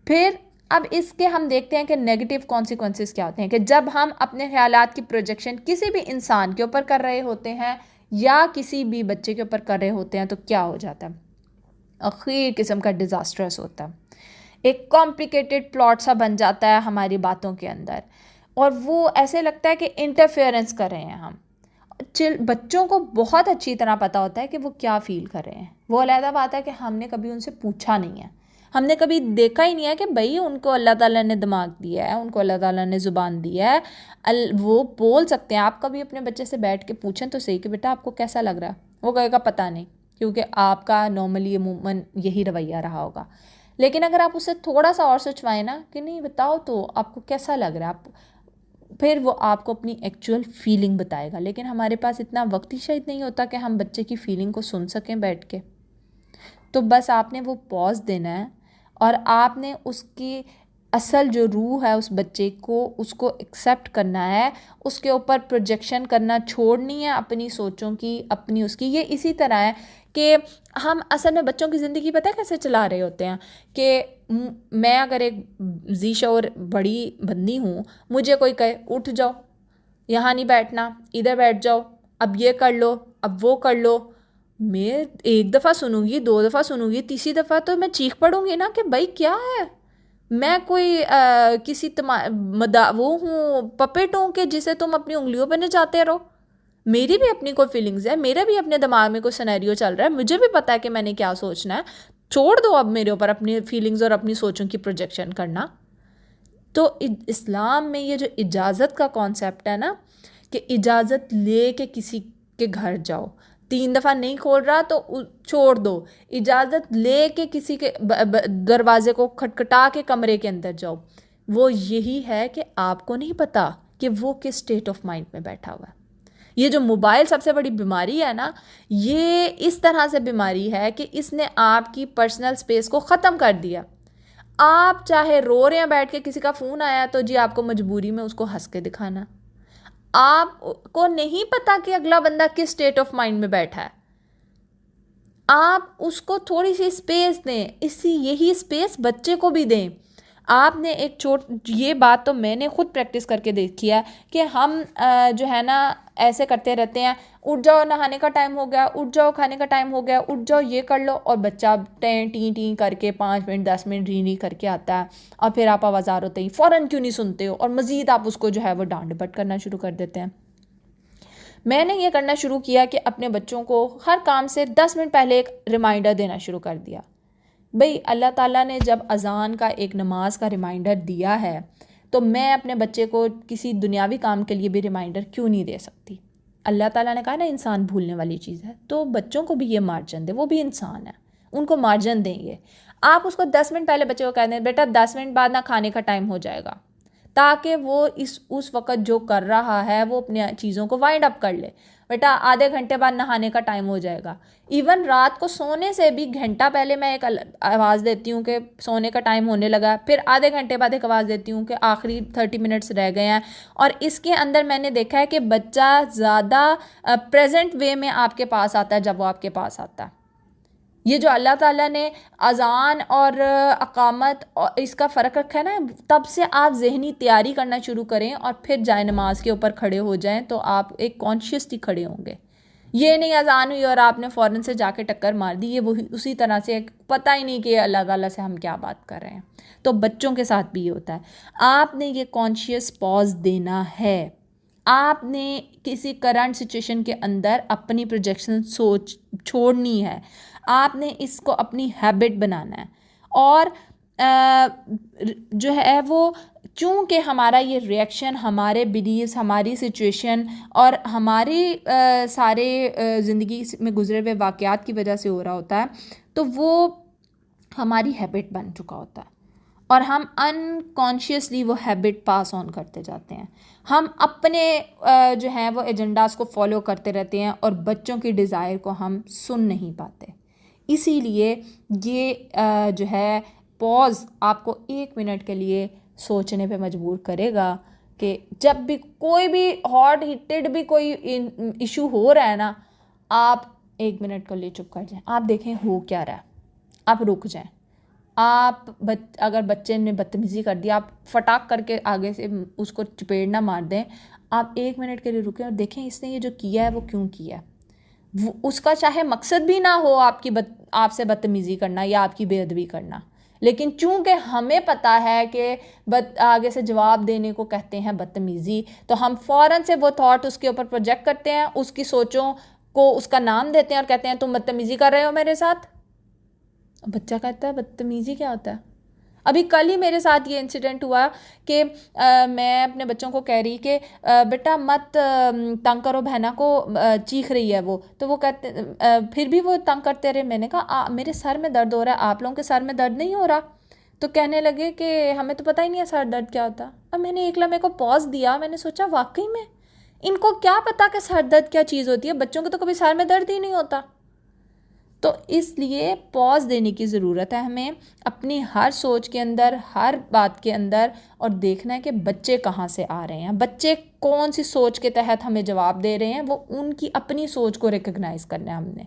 फिर अब इसके हम देखते हैं कि नेगेटिव कॉन्सिक्वेंसेस क्या होते हैं, कि जब हम अपने ख्यालात की प्रोजेक्शन किसी भी इंसान के ऊपर कर रहे होते हैं या किसी भी बच्चे के ऊपर कर रहे होते हैं तो क्या हो जाता है, आखिर किस्म का डिज़ास्ट्रस होता है। एक कॉम्प्लिकेटेड प्लॉट सा बन जाता है हमारी बातों के अंदर, और वो ऐसे लगता है कि इंटरफेरेंस कर रहे हैं हम। बच्चों को बहुत अच्छी तरह पता होता है कि वो क्या फील कर रहे हैं। वो अलहदा बात है कि हमने कभी उनसे पूछा नहीं है, हमने कभी देखा ही नहीं है कि भाई उनको अल्लाह ताला ने दिमाग दिया है, उनको अल्लाह ताला ने ज़ुबान दिया है, वो बोल सकते हैं। आप कभी अपने बच्चे से बैठ के पूछें तो सही कि बेटा आपको कैसा लग रहा है, वो कहेगा पता नहीं, क्योंकि आपका नॉर्मली अमूमन यही रवैया रहा होगा। लेकिन अगर आप उससे थोड़ा सा और सोचवाएं ना कि नहीं बताओ तो आपको कैसा लग रहा है, आप फिर वो आपको अपनी एक्चुअल फीलिंग बताएगा। लेकिन हमारे पास इतना वक्त ही शायद नहीं होता कि हम बच्चे की फीलिंग को सुन सकें बैठ के। तो बस आपने वो पॉज देना है और आपने उसकी असल जो रूह है उस बच्चे को, उसको एक्सेप्ट करना है, उसके ऊपर प्रोजेक्शन करना छोड़नी है अपनी सोचों की, अपनी उसकी। ये इसी तरह है कि हम असल में बच्चों की ज़िंदगी पता है कैसे चला रहे होते हैं कि मैं अगर एक जी शऊर बड़ी बंदी हूँ, मुझे कोई कहे उठ जाओ, यहाँ नहीं बैठना, इधर बैठ जाओ, अब ये कर लो, अब वो कर लो, मैं एक दफ़ा सुनूंगी, दो दफ़ा सुनूंगी, तीसरी दफ़ा तो मैं चीख पड़ूंगी ना कि भाई क्या है, मैं कोई किसी वो हूँ पपेट हूँ कि जिसे तुम अपनी उंगलियों पर नचाते रहो। मेरी भी अपनी कोई फीलिंग्स है, मेरा भी अपने दिमाग में कोई सिनेरियो चल रहा है, मुझे भी पता है कि मैंने क्या सोचना है। छोड़ दो अब मेरे ऊपर अपनी फीलिंग्स और अपनी सोचों की प्रोजेक्शन करना। तो इस्लाम में ये जो इजाज़त का कॉन्सेप्ट है ना, कि इजाज़त ले के किसी के घर जाओ, 3 दफ़ा नहीं खोल रहा तो छोड़ दो, इजाज़त ले के किसी के दरवाजे को खटखटा के कमरे के अंदर जाओ। वो यही है कि आपको नहीं पता कि वो किस स्टेट ऑफ माइंड में बैठा हुआ है। ये जो मोबाइल सबसे बड़ी बीमारी है ना, ये इस तरह से बीमारी है कि इसने आपकी पर्सनल स्पेस को ख़त्म कर दिया। आप चाहे रो रहे हैं बैठ के, किसी का फ़ोन आया तो जी आपको मजबूरी में उसको हंस के दिखाना। आपको नहीं पता कि अगला बंदा किस स्टेट ऑफ माइंड में बैठा है। आप उसको थोड़ी सी स्पेस दें, यही स्पेस बच्चे को भी दें। आपने ये बात तो मैंने खुद प्रैक्टिस करके देखी है कि हम जो है ना ऐसे करते रहते हैं, उठ जाओ नहाने का टाइम हो गया, उठ जाओ खाने का टाइम हो गया, उठ जाओ ये कर लो, और बच्चा टी टी करके 5 मिनट 10 मिनट री करके आता है, और फिर आप आवाज़ार होते ही फ़ौरन क्यों नहीं सुनते हो, और मज़ीद आप उसको जो है वो डांट डपट करना शुरू कर देते हैं। मैंने ये करना शुरू किया कि अपने बच्चों को हर काम से 10 मिनट पहले एक रिमाइंडर देना शुरू कर दिया। भाई अल्लाह ताला ने जब अज़ान का एक नमाज का रिमाइंडर दिया है तो मैं अपने बच्चे को किसी दुनियावी काम के लिए भी रिमाइंडर क्यों नहीं दे सकती? अल्लाह ताला ने कहा ना इंसान भूलने वाली चीज़ है, तो बच्चों को भी ये मार्जिन दे, वो भी इंसान है, उनको मार्जिन देंगे। आप उसको 10 मिनट पहले बच्चे को कह दें बेटा 10 मिनट बाद ना खाने का टाइम हो जाएगा, ताकि वो उस वक़्त जो कर रहा है वो अपनी चीज़ों को वाइंड अप कर ले। बेटा आधे घंटे बाद नहाने का टाइम हो जाएगा। इवन रात को सोने से भी घंटा पहले मैं एक आवाज़ देती हूँ कि सोने का टाइम होने लगा, फिर आधे घंटे बाद एक आवाज़ देती हूँ कि आखिरी 30 मिनट्स रह गए हैं। और इसके अंदर मैंने देखा है कि बच्चा ज़्यादा प्रेजेंट वे में आपके पास आता है जब वो आपके पास आता है। ये जो अल्लाह ताला ने अज़ान और अकामत और इसका फ़र्क रखा है ना, तब से आप ज़हनी तैयारी करना शुरू करें और फिर जाए नमाज के ऊपर खड़े हो जाएं, तो आप एक कॉन्शियसली खड़े होंगे। ये नहीं अज़ान हुई और आपने फ़ौरन से जाके टक्कर मार दी, ये वही उसी तरह से पता ही नहीं कि अल्लाह ताला से हम क्या बात कर रहे हैं। तो बच्चों के साथ भी ये होता है। आपने ये कॉन्शियस पॉज देना है। आपने किसी करंट सिचुएशन के अंदर अपनी प्रोजेक्शन सोच छोड़नी है। आपने इसको अपनी हैबिट बनाना है। और जो है वो चूँकि हमारा ये रिएक्शन हमारे बिलीव्स, हमारी सिचुएशन और हमारे सारे ज़िंदगी में गुजरे हुए वाक़यात की वजह से हो रहा होता है, तो वो हमारी हैबिट बन चुका होता है और हम अनकॉन्शियसली वो हैबिट पास ऑन करते जाते हैं। हम अपने जो हैं वो एजेंडास को फॉलो करते रहते हैं और बच्चों की डिज़ायर को हम सुन नहीं पाते। इसीलिए ये जो है पॉज आपको 1 मिनट के लिए सोचने पे मजबूर करेगा कि जब भी कोई भी हॉट हिटेड भी कोई इशू हो रहा है ना, आप 1 मिनट के लिए चुप कर जाएं। आप देखें हो क्या रहा है, आप रुक जाएं। आप अगर बच्चे ने बदतमीज़ी कर दिया, आप फटाक करके आगे से उसको चपेट ना मार दें। आप 1 मिनट के लिए रुकें और देखें इसने ये जो किया है वो क्यों किया है। वो उसका चाहे मकसद भी ना हो आपसे बदतमीज़ी करना या आपकी बेअदबी करना, लेकिन चूंकि हमें पता है कि आगे से जवाब देने को कहते हैं बदतमीज़ी, तो हम फ़ौरन से वो थॉट उसके ऊपर प्रोजेक्ट करते हैं, उसकी सोचों को उसका नाम देते हैं और कहते हैं तुम बदतमीज़ी कर रहे हो मेरे साथ। बच्चा कहता है बदतमीज़ी क्या होता है। अभी कल ही मेरे साथ ये इंसिडेंट हुआ कि मैं अपने बच्चों को कह रही कि बेटा मत तंग करो बहना को, चीख रही है वो, तो वो कहते फिर भी वो तंग करते रहे। मैंने कहा मेरे सर में दर्द हो रहा है, आप लोगों के सर में दर्द नहीं हो रहा? तो कहने लगे कि हमें तो पता ही नहीं है सर दर्द क्या होता। अब मैंने एक लम्हे को पॉज दिया, मैंने सोचा वाकई में इनको क्या पता कि सर दर्द क्या चीज़ होती है, बच्चों को तो कभी सर में दर्द ही नहीं होता। तो इसलिए पॉज देने की ज़रूरत है हमें अपनी हर सोच के अंदर, हर बात के अंदर, और देखना है कि बच्चे कहाँ से आ रहे हैं, बच्चे कौन सी सोच के तहत हमें जवाब दे रहे हैं, वो उनकी अपनी सोच को रिकग्नाइज़ करना है हमने।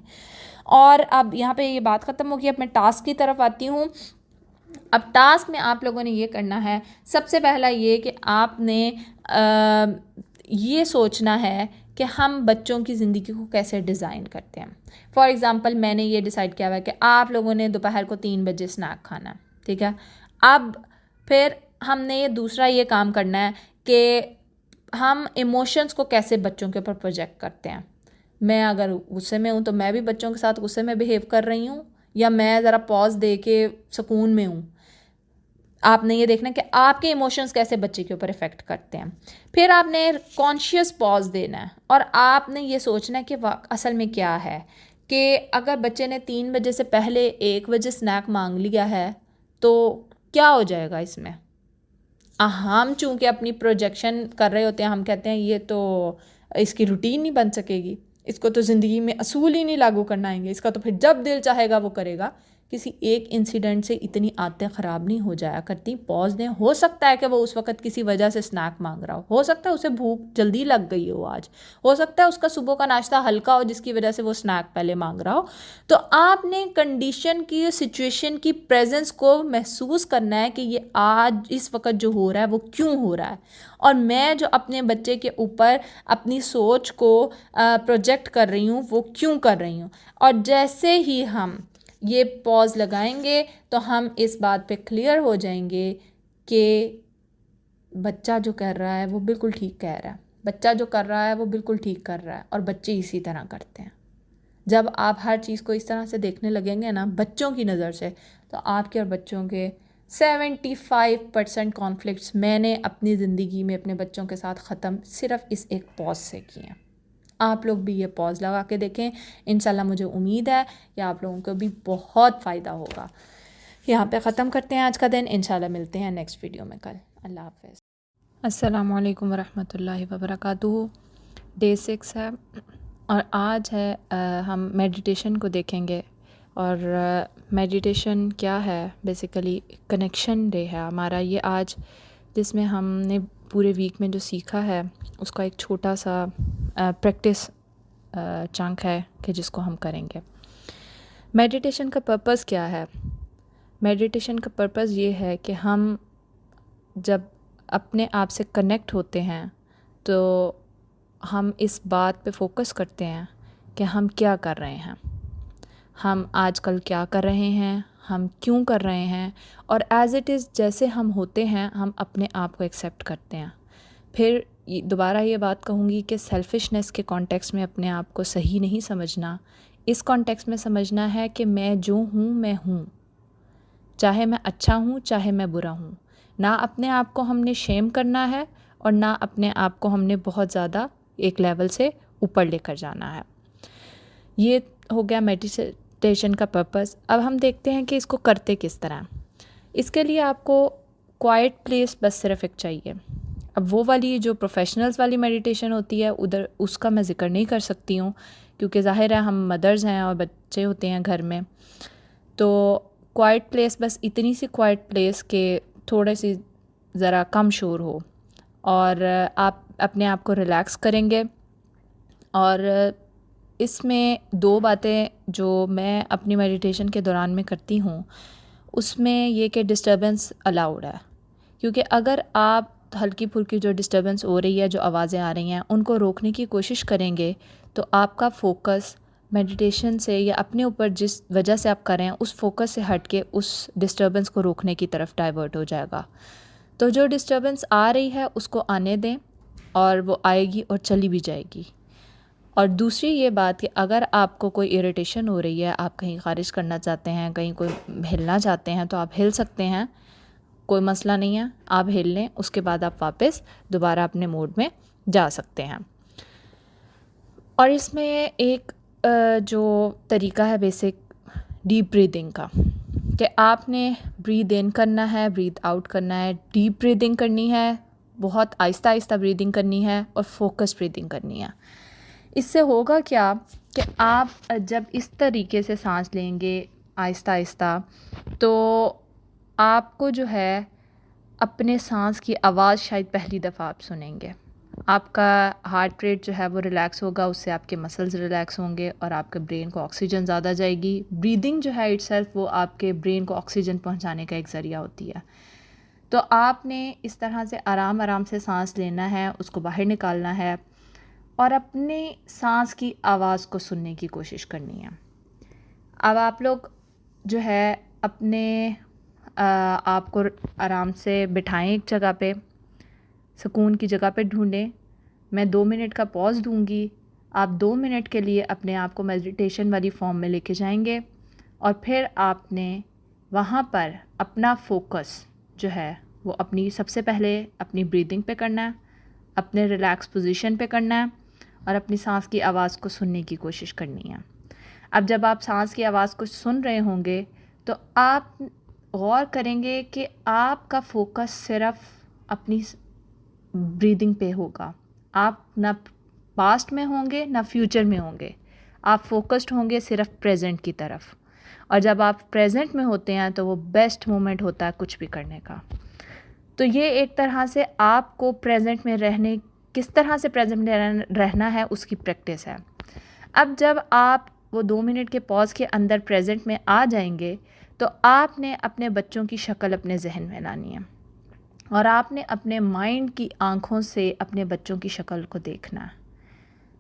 और अब यहाँ पे ये बात ख़त्म होगी, अब मैं टास्क की तरफ आती हूँ। अब टास्क में आप लोगों ने ये करना है, सबसे पहला ये कि आपने ये सोचना है कि हम बच्चों की ज़िंदगी को कैसे डिज़ाइन करते हैं। फॉर एग्ज़ाम्पल मैंने ये डिसाइड किया हुआ है कि आप लोगों ने दोपहर को 3 बजे स्नैक खाना, ठीक है। अब फिर हमने ये दूसरा ये काम करना है कि हम इमोशंस को कैसे बच्चों के ऊपर प्रोजेक्ट करते हैं। मैं अगर गुस्से में हूँ तो मैं भी बच्चों के साथ गुस्से में बिहेव कर रही हूँ, या मैं ज़रा पॉज दे के सुकून में हूँ। आपने ये देखना कि आपके इमोशंस कैसे बच्चे के ऊपर इफ़ेक्ट करते हैं। फिर आपने कॉन्शियस पॉज देना है और आपने ये सोचना है कि असल में क्या है, कि अगर बच्चे ने 3 बजे से पहले 1 बजे स्नैक मांग लिया है तो क्या हो जाएगा इसमें। हम चूँकि अपनी प्रोजेक्शन कर रहे होते हैं, हम कहते हैं ये तो इसकी रूटीन नहीं बन सकेगी, इसको तो ज़िंदगी में असूल ही नहीं लागू करना आएंगे, इसका तो फिर जब दिल चाहेगा वो करेगा। किसी एक इंसिडेंट से इतनी आदतें ख़राब नहीं हो जाया करती। पॉज दें। हो सकता है कि वो उस वक़्त किसी वजह से स्नैक मांग रहा हो सकता है उसे भूख जल्दी लग गई हो आज, हो सकता है उसका सुबह का नाश्ता हल्का हो जिसकी वजह से वो स्नैक पहले मांग रहा हो। तो आपने कंडीशन की, सिचुएशन की प्रेजेंस को महसूस करना है कि ये आज इस वक्त जो हो रहा है वो क्यों हो रहा है, और मैं जो अपने बच्चे के ऊपर अपनी सोच को प्रोजेक्ट कर रही हूँ वो क्यों कर रही हूँ। और जैसे ही हम ये पॉज लगाएंगे तो हम इस बात पे क्लियर हो जाएंगे कि बच्चा जो कर रहा है वो बिल्कुल ठीक कह रहा है, बच्चा जो कर रहा है वो बिल्कुल ठीक कर रहा है, और बच्चे इसी तरह करते हैं। जब आप हर चीज़ को इस तरह से देखने लगेंगे ना बच्चों की नज़र से, तो आपके और बच्चों के 75% कॉन्फ्लिक्ट्स मैंने अपनी ज़िंदगी में अपने बच्चों के साथ ख़त्म सिर्फ़ इस एक पॉज़ से किए हैं। आप लोग भी ये पॉज़ लगा के देखें, इंशाल्लाह मुझे उम्मीद है कि आप लोगों को भी बहुत फ़ायदा होगा। यहाँ पे ख़त्म करते हैं आज का दिन, इंशाल्लाह मिलते हैं नेक्स्ट वीडियो में कल। अल्लाह हाफ़िज़। अस्सलामु अलैकुम वरहमतुल्लाहि वबरकातुहू। डे 6 है और आज है हम मेडिटेशन को देखेंगे। और मेडिटेशन क्या है, बेसिकली कनेक्शन डे है हमारा ये आज, जिसमें हमने पूरे वीक में जो सीखा है उसका एक छोटा सा प्रैक्टिस चंक है कि जिसको हम करेंगे। मेडिटेशन का पर्पस क्या है? मेडिटेशन का पर्पस ये है कि हम जब अपने आप से कनेक्ट होते हैं तो हम इस बात पे फोकस करते हैं कि हम क्या कर रहे हैं, हम आजकल क्या कर रहे हैं, हम क्यों कर रहे हैं, और एज़ इट इज़ जैसे हम होते हैं हम अपने आप को एक्सेप्ट करते हैं। फिर दोबारा ये बात कहूँगी कि सेल्फ़िशनेस के कॉन्टेक्स्ट में अपने आप को सही नहीं समझना, इस कॉन्टेक्स्ट में समझना है कि मैं जो हूँ मैं हूँ, चाहे मैं अच्छा हूँ चाहे मैं बुरा हूँ। ना अपने आप को हमने शेम करना है और ना अपने आप को हमने बहुत ज़्यादा एक लेवल से ऊपर लेकर जाना है। ये हो गया मेडिटेशन का पर्पस। अब हम देखते हैं कि इसको करते किस तरह। इसके लिए आपको क्वाइट प्लेस बस सिर्फ एक चाहिए। अब वो वाली जो प्रोफेशनल्स वाली मेडिटेशन होती है उधर उसका मैं ज़िक्र नहीं कर सकती हूँ, क्योंकि ज़ाहिर है हम मदर्स हैं और बच्चे होते हैं घर में। तो क्वाइट प्लेस बस इतनी सी क्वाइट प्लेस के थोड़े सी ज़रा कम शोर हो और आप अपने आप को रिलैक्स करेंगे। और इसमें दो बातें जो मैं अपनी मेडिटेशन के दौरान में करती हूँ उसमें ये कि डिस्टर्बेंस अलाउड है, क्योंकि अगर आप हल्की फुल्की जो डिस्टर्बेंस हो रही है, जो आवाज़ें आ रही हैं, उनको रोकने की कोशिश करेंगे तो आपका फ़ोकस मेडिटेशन से या अपने ऊपर जिस वजह से आप कर रहे हैं उस फोकस से हट के उस डिस्टर्बेंस को रोकने की तरफ डाइवर्ट हो जाएगा। तो जो डिस्टर्बेंस आ रही है उसको आने दें और वो आएगी और चली भी जाएगी। और दूसरी ये बात कि अगर आपको कोई इरिटेशन हो रही है, आप कहीं ख़ारिज करना चाहते हैं, कहीं कोई हिलना चाहते हैं, तो आप हिल सकते हैं, कोई मसला नहीं है, आप हिल लें, उसके बाद आप वापस दोबारा अपने मोड में जा सकते हैं। और इसमें एक जो तरीका है बेसिक डीप ब्रीदिंग का, कि आपने ब्रीद इन करना है, ब्रीद आउट करना है, डीप ब्रीदिंग करनी है, बहुत आहिस्ता आहिस्ता ब्रीदिंग करनी है और फोकस ब्रीदिंग करनी है। इससे होगा क्या कि आप जब इस तरीके से सांस लेंगे आहिस्ता आहिस्ता तो आपको जो है अपने सांस की आवाज़ शायद पहली दफ़ा आप सुनेंगे। आपका हार्ट रेट जो है वो रिलैक्स होगा, उससे आपके मसल्स रिलैक्स होंगे और आपके ब्रेन को ऑक्सीजन ज़्यादा जाएगी। ब्रीदिंग जो है इटसेल्फ वो आपके ब्रेन को ऑक्सीजन पहुंचाने का एक ज़रिया होती है। तो आपने इस तरह से आराम आराम से सांस लेना है, उसको बाहर निकालना है और अपने सांस की आवाज़ को सुनने की कोशिश करनी है। अब आप लोग जो है अपने आपको आराम से बिठाएं एक जगह पे, सुकून की जगह पे ढूंढें। मैं 2 मिनट का पॉज़ दूंगी, आप 2 मिनट के लिए अपने आप को मेडिटेशन वाली फॉर्म में लेके जाएंगे और फिर आपने वहाँ पर अपना फोकस जो है वो अपनी सबसे पहले अपनी ब्रीदिंग पे करना है, अपने रिलैक्स पोजीशन पे करना है और अपनी सांस की आवाज़ को सुनने की कोशिश करनी है। अब जब आप सांस की आवाज़ को सुन रहे होंगे तो आप गौर करेंगे कि आपका फोकस सिर्फ अपनी ब्रीदिंग पे होगा। आप ना पास्ट में होंगे ना फ्यूचर में होंगे, आप फोकस्ड होंगे सिर्फ प्रेजेंट की तरफ। और जब आप प्रेजेंट में होते हैं तो वो बेस्ट मोमेंट होता है कुछ भी करने का। तो ये एक तरह से आपको प्रेजेंट में रहने, किस तरह से प्रेजेंट में रहना है उसकी प्रैक्टिस है। अब जब आप वो 2 मिनट के पॉज के अंदर प्रेजेंट में आ जाएंगे तो आपने अपने बच्चों की शक्ल अपने जहन में लानी है और आपने अपने माइंड की आंखों से अपने बच्चों की शक्ल को देखना है।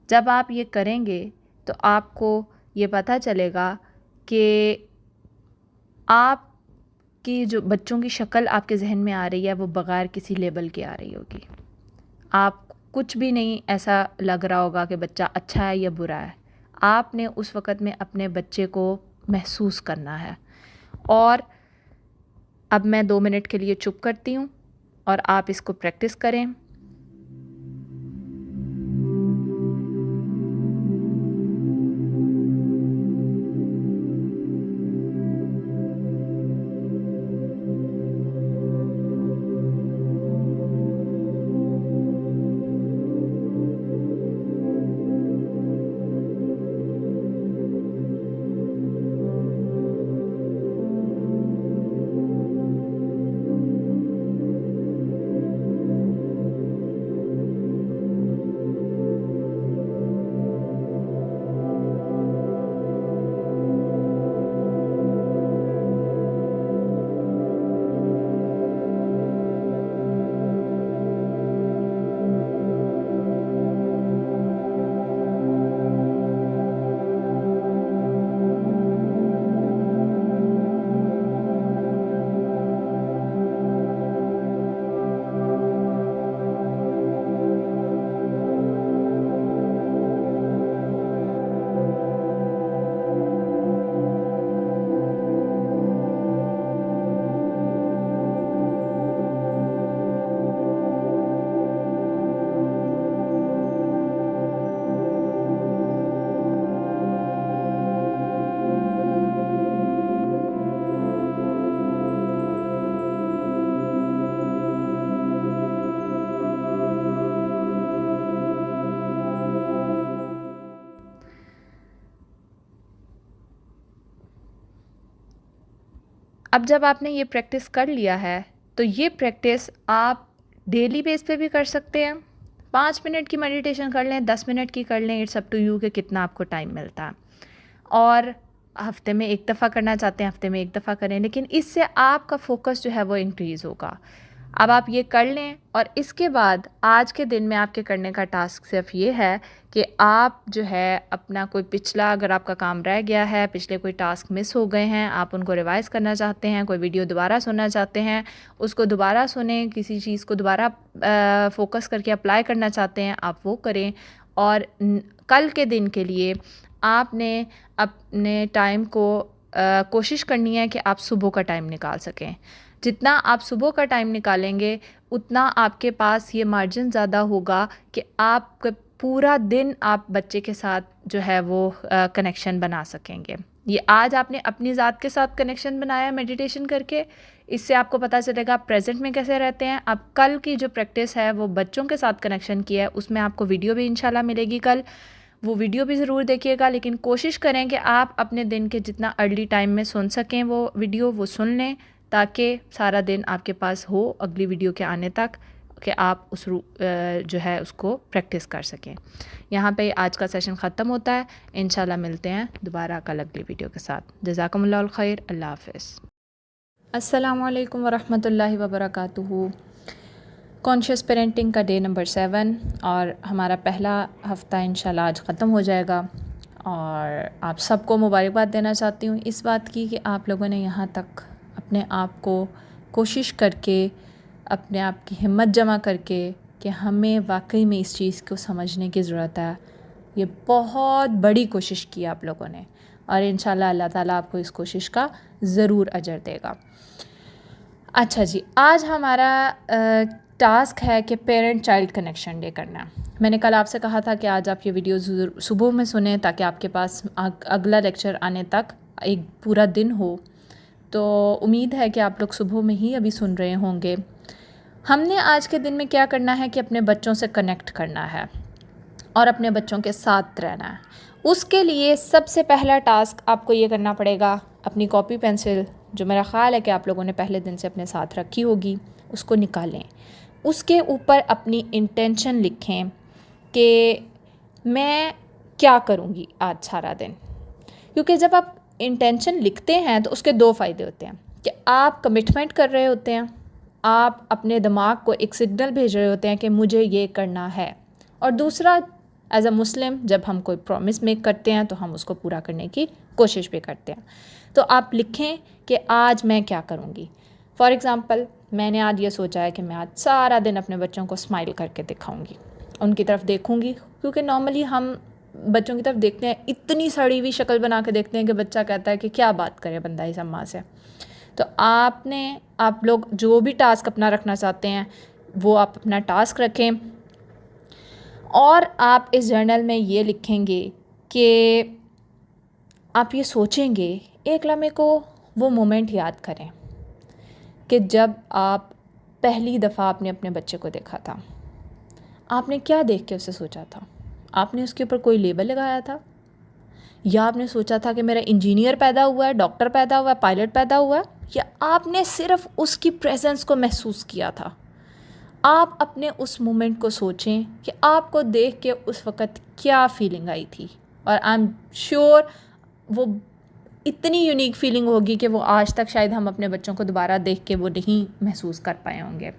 जब आप ये करेंगे तो आपको ये पता चलेगा कि आपकी जो बच्चों की शक्ल आपके जहन में आ रही है वो बग़ैर किसी लेबल के आ रही होगी। आप कुछ भी नहीं ऐसा लग रहा होगा कि बच्चा अच्छा है या बुरा है। आपने उस वक़्त में अपने बच्चे को महसूस करना है और अब मैं 2 मिनट के लिए चुप करती हूँ और आप इसको प्रैक्टिस करें। अब जब आपने ये प्रैक्टिस कर लिया है तो ये प्रैक्टिस आप डेली बेस पे भी कर सकते हैं। 5 मिनट की मेडिटेशन कर लें, 10 मिनट की कर लें, इट्स अप टू यू कि कितना आपको टाइम मिलता है। और हफ्ते में एक दफ़ा करना चाहते हैं, हफ्ते में एक दफ़ा करें, लेकिन इससे आपका फोकस जो है वो इंक्रीज़ होगा। अब आप ये कर लें और इसके बाद आज के दिन में आपके करने का टास्क सिर्फ ये है कि आप जो है अपना कोई पिछला, अगर आपका काम रह गया है, पिछले कोई टास्क मिस हो गए हैं, आप उनको रिवाइज़ करना चाहते हैं, कोई वीडियो दोबारा सुनना चाहते हैं, उसको दोबारा सुनें, किसी चीज़ को दोबारा फोकस करके अप्लाई करना चाहते हैं, आप वो करें। और कल के दिन के लिए आपने अपने टाइम को कोशिश करनी है कि आप सुबह का टाइम निकाल सकें। जितना आप सुबह का टाइम निकालेंगे उतना आपके पास ये मार्जिन ज़्यादा होगा कि आप पूरा दिन आप बच्चे के साथ जो है वो कनेक्शन बना सकेंगे। ये आज आपने अपनी ज़ात के साथ कनेक्शन बनाया मेडिटेशन करके, इससे आपको पता चलेगा आप प्रेजेंट में कैसे रहते हैं। अब कल की जो प्रैक्टिस है वो बच्चों के साथ कनेक्शन की है, उसमें आपको वीडियो भी इंशाल्लाह मिलेगी कल, वो वीडियो भी ज़रूर देखिएगा। लेकिन कोशिश करें कि आप अपने दिन के जितना अर्ली टाइम में सुन सकें वो वीडियो, वो सुन लें, ताकि सारा दिन आपके पास हो अगली वीडियो के आने तक कि आप उस जो है उसको प्रैक्टिस कर सकें। यहाँ पे आज का सेशन ख़त्म होता है। इंशाल्लाह मिलते हैं दोबारा कल अगली वीडियो के साथ। जज़ाकुमुल्लाहुल खैर। अल्लाह हाफ़िज़। अस्सलामु अलैकुम वरहमतुल्लाहि वबरकातुहू। कॉन्शियस पेरेंटिंग का डे नंबर 7 और हमारा पहला हफ़्ता इंशाल्लाह आज ख़त्म हो जाएगा। और आप सबको मुबारकबाद देना चाहती हूँ इस बात की कि आप लोगों ने यहाँ तक अपने आप को कोशिश करके, अपने आप की हिम्मत जमा करके कि हमें वाकई में इस चीज़ को समझने की ज़रूरत है, ये बहुत बड़ी कोशिश की आप लोगों ने। और इंशाल्लाह अल्लाह ताला आपको इस कोशिश का ज़रूर अजर देगा। अच्छा जी, आज हमारा टास्क है कि पेरेंट चाइल्ड कनेक्शन डे करना। मैंने कल आपसे कहा था कि आज आप ये वीडियो सुबह में सुने ताकि आपके पास अगला लेक्चर आने तक एक पूरा दिन हो। तो उम्मीद है कि आप लोग सुबह में ही अभी सुन रहे होंगे। हमने आज के दिन में क्या करना है कि अपने बच्चों से कनेक्ट करना है और अपने बच्चों के साथ रहना है। उसके लिए सबसे पहला टास्क आपको ये करना पड़ेगा, अपनी कॉपी पेंसिल, जो मेरा ख़्याल है कि आप लोगों ने पहले दिन से अपने साथ रखी होगी, उसको निकालें। उसके ऊपर अपनी इंटेंशन लिखें कि मैं क्या करूँगी आज सारा दिन। क्योंकि जब आप इंटेंशन लिखते हैं तो उसके 2 फ़ायदे होते हैं कि आप कमिटमेंट कर रहे होते हैं, आप अपने दिमाग को एक सिग्नल भेज रहे होते हैं कि मुझे ये करना है। और दूसरा, एज अ मुस्लिम जब हम कोई प्रॉमिस मेक करते हैं तो हम उसको पूरा करने की कोशिश भी करते हैं। तो आप लिखें कि आज मैं क्या करूँगी। फॉर एग्ज़ाम्पल, मैंने आज ये सोचा है कि मैं आज सारा दिन अपने बच्चों को स्माइल करके दिखाऊँगी, उनकी तरफ देखूँगी। क्योंकि नॉर्मली हम बच्चों की तरफ देखते हैं, इतनी सड़ी हुई शक्ल बना के देखते हैं कि बच्चा कहता है कि क्या बात करे बंदा इस अम्मा से। तो आप लोग जो भी टास्क अपना रखना चाहते हैं वो आप अपना टास्क रखें, और आप इस जर्नल में ये लिखेंगे कि आप ये सोचेंगे, एक लम्हे को वो मोमेंट याद करें कि जब आप पहली दफ़ा आपने अपने बच्चे को देखा था, आपने क्या देख के उसे सोचा था? आपने उसके ऊपर कोई लेबल लगाया था, या आपने सोचा था कि मेरा इंजीनियर पैदा हुआ है, डॉक्टर पैदा हुआ है, पायलट पैदा हुआ है, या आपने सिर्फ उसकी प्रेजेंस को महसूस किया था? आप अपने उस मोमेंट को सोचें कि आपको देख के उस वक़्त क्या फ़ीलिंग आई थी, और आई एम श्योर वो इतनी यूनिक फीलिंग होगी कि वो आज तक शायद हम अपने बच्चों को दोबारा देख के वो नहीं महसूस कर पाए होंगे।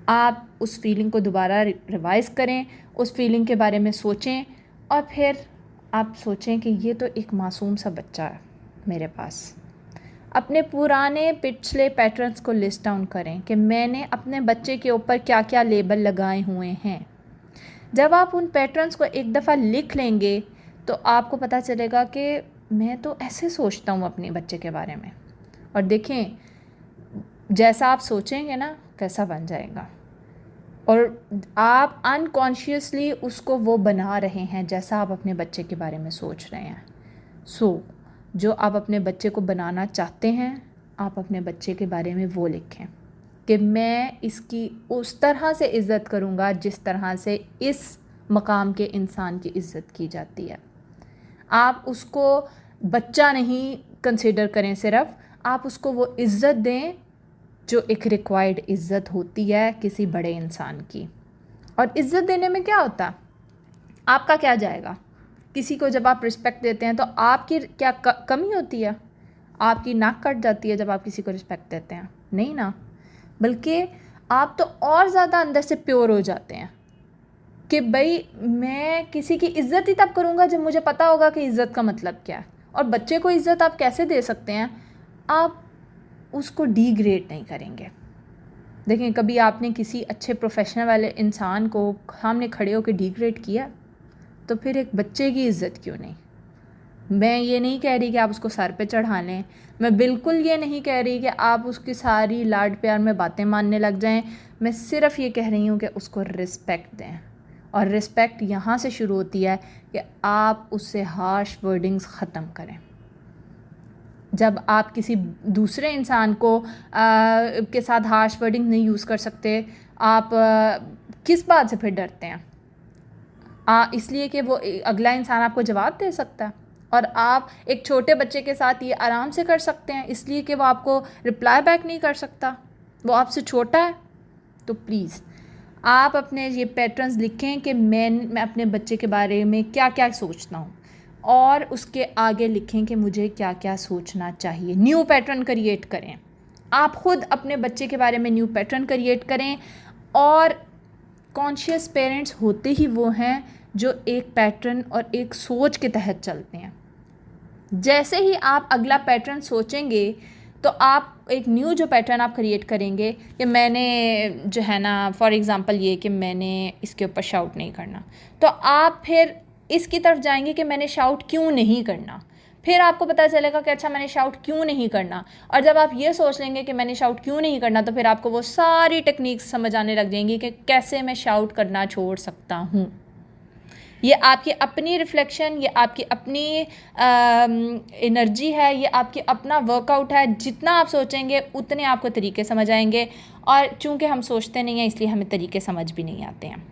आप उस फीलिंग को दोबारा रिवाइज़ करें, उस फीलिंग के बारे में सोचें, और फिर आप सोचें कि ये तो एक मासूम सा बच्चा है मेरे पास। अपने पुराने पिछले पैटर्न्स को लिस्ट डाउन करें कि मैंने अपने बच्चे के ऊपर क्या क्या लेबल लगाए हुए हैं। जब आप उन पैटर्न्स को एक दफ़ा लिख लेंगे तो आपको पता चलेगा कि मैं तो ऐसे सोचता हूँ अपने बच्चे के बारे में, और देखें जैसा आप सोचेंगे ना वैसा बन जाएगा, और आप अनकॉन्शियसली उसको वो बना रहे हैं जैसा आप अपने बच्चे के बारे में सोच रहे हैं। जो आप अपने बच्चे को बनाना चाहते हैं, आप अपने बच्चे के बारे में वो लिखें कि मैं इसकी उस तरह से इज़्ज़त करूँगा जिस तरह से इस मकाम के इंसान की इज़्ज़त की जाती है। आप उसको बच्चा नहीं कंसिडर करें, सिर्फ आप उसको वो इज़्ज़त दें जो एक रिक्वायर्ड इज़्ज़त होती है किसी बड़े इंसान की। और इज़्ज़त देने में क्या होता है, आपका क्या जाएगा? किसी को जब आप रिस्पेक्ट देते हैं तो आपकी क्या कमी होती है? आपकी नाक कट जाती है जब आप किसी को रिस्पेक्ट देते हैं? नहीं ना, बल्कि आप तो और ज़्यादा अंदर से प्योर हो जाते हैं कि भाई मैं किसी की इज़्ज़त ही तब करूँगा जब मुझे पता होगा कि इज़्ज़त का मतलब क्या है। और बच्चे को इज़्ज़त आप कैसे दे सकते हैं? आप उसको डिग्रेड नहीं करेंगे। देखें, कभी आपने किसी अच्छे प्रोफेशनल वाले इंसान को सामने खड़े होकर डिग्रेड किया? तो फिर एक बच्चे की इज़्ज़त क्यों नहीं? मैं ये नहीं कह रही कि आप उसको सर पे चढ़ा लें, मैं बिल्कुल ये नहीं कह रही कि आप उसकी सारी लाड प्यार में बातें मानने लग जाएं। मैं सिर्फ ये कह रही हूँ कि उसको रिस्पेक्ट दें, और रिस्पेक्ट यहाँ से शुरू होती है कि आप उससे हार्श वर्डिंग्स ख़त्म करें। जब आप किसी दूसरे इंसान को के साथ हार्श वर्डिंग नहीं यूज़ कर सकते, आप किस बात से फिर डरते हैं? इसलिए कि वो अगला इंसान आपको जवाब दे सकता है, और आप एक छोटे बच्चे के साथ ये आराम से कर सकते हैं इसलिए कि वो आपको रिप्लाई बैक नहीं कर सकता, वो आपसे छोटा है। तो प्लीज़ आप अपने ये पैटर्न्स लिखें कि मैं अपने बच्चे के बारे में क्या क्या सोचता हूँ, और उसके आगे लिखें कि मुझे क्या क्या सोचना चाहिए। न्यू पैटर्न क्रिएट करें, आप ख़ुद अपने बच्चे के बारे में न्यू पैटर्न क्रिएट करें। और कॉन्शियस पेरेंट्स होते ही वो हैं जो एक पैटर्न और एक सोच के तहत चलते हैं। जैसे ही आप अगला पैटर्न सोचेंगे तो आप एक न्यू जो पैटर्न आप क्रिएट करेंगे कि मैंने जो है ना, फॉर एग्ज़ाम्पल ये कि मैंने इसके ऊपर शाउट नहीं करना, तो आप फिर इसकी तरफ जाएंगे कि मैंने शाउट क्यों नहीं करना। फिर आपको पता चलेगा कि अच्छा मैंने शाउट क्यों नहीं करना, और जब आप ये सोच लेंगे कि मैंने शाउट क्यों नहीं करना, तो फिर आपको वो सारी टेक्निक्स समझ आने लग जाएंगी कि कैसे मैं शाउट करना छोड़ सकता हूँ। ये आपकी अपनी रिफ्लेक्शन, ये आपकी अपनी एनर्जी है, ये आपकी अपना वर्कआउट है। जितना आप सोचेंगे उतने आपको तरीके समझ आएंगे, और चूँकि हम सोचते नहीं हैं इसलिए हमें तरीके समझ भी नहीं आते हैं।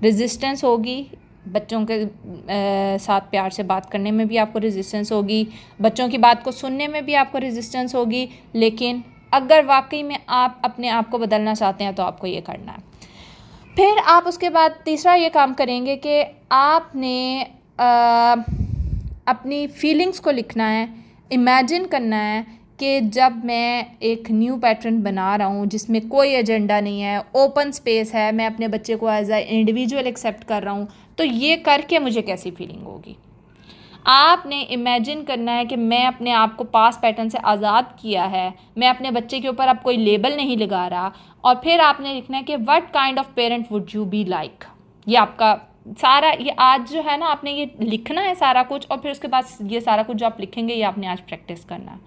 रेजिस्टेंस होगी, बच्चों के साथ प्यार से बात करने में भी आपको रेजिस्टेंस होगी, बच्चों की बात को सुनने में भी आपको रेजिस्टेंस होगी, लेकिन अगर वाकई में आप अपने आप को बदलना चाहते हैं तो आपको ये करना है। फिर आप उसके बाद तीसरा ये काम करेंगे कि आपने अपनी फीलिंग्स को लिखना है, इमेजिन करना है कि जब मैं एक न्यू पैटर्न बना रहा हूँ जिसमें कोई एजेंडा नहीं है, ओपन स्पेस है, मैं अपने बच्चे को एज ए इंडिविजुअल एक्सेप्ट कर रहा हूँ, तो ये करके मुझे कैसी फीलिंग होगी। आपने इमेजिन करना है कि मैं अपने आप को पास पैटर्न से आज़ाद किया है, मैं अपने बच्चे के ऊपर अब कोई लेबल नहीं लगा रहा, और फिर आपने लिखना है कि what kind of parent would you be like. ये आपका सारा, ये आज जो है ना आपने ये लिखना है सारा कुछ, और फिर उसके बाद ये सारा कुछ जो आप लिखेंगे ये आपने आज प्रैक्टिस करना है।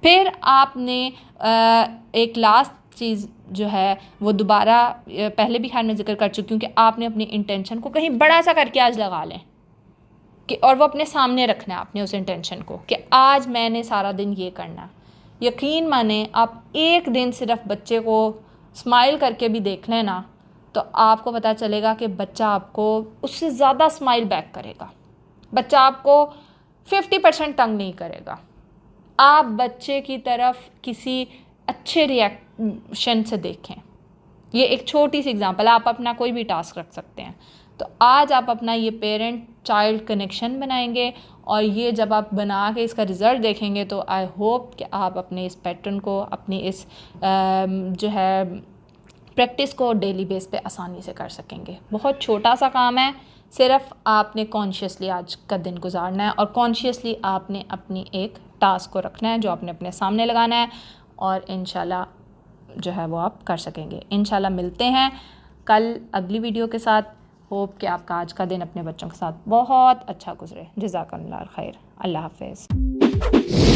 फिर आपने एक लास्ट चीज़ जो है वो दोबारा पहले भी खैर मैं जिक्र कर चुकी हूँ कि आपने अपनी इंटेंशन को कहीं बड़ा सा करके आज लगा लें कि, और वो अपने सामने रखना है आपने उस इंटेंशन को कि आज मैंने सारा दिन ये करना। यकीन माने आप एक दिन सिर्फ बच्चे को स्माइल करके भी देख लें ना, तो आपको पता चलेगा कि बच्चा आपको उससे ज़्यादा स्माइल बैक करेगा। बच्चा आपको 50% तंग नहीं करेगा। आप बच्चे की तरफ किसी अच्छे रिएक्शन से देखें। ये एक छोटी सी एग्जांपल है, आप अपना कोई भी टास्क रख सकते हैं। तो आज आप अपना ये पेरेंट चाइल्ड कनेक्शन बनाएंगे, और ये जब आप बना के इसका रिज़ल्ट देखेंगे तो आई होप कि आप अपने इस पैटर्न को, अपनी इस जो है प्रैक्टिस को डेली बेस पे आसानी से कर सकेंगे। बहुत छोटा सा काम है, सिर्फ आपने कॉन्शियसली आज का दिन गुजारना है और कॉन्शियसली आपने अपनी एक टास्क को रखना है जो आपने अपने सामने लगाना है, और इंशाल्लाह जो है वो आप कर सकेंगे। इंशाल्लाह मिलते हैं कल अगली वीडियो के साथ। होप कि आपका आज का दिन अपने बच्चों के साथ बहुत अच्छा गुजरे। जज़ाकल्लाह खैर। अल्लाह हाफ़िज़।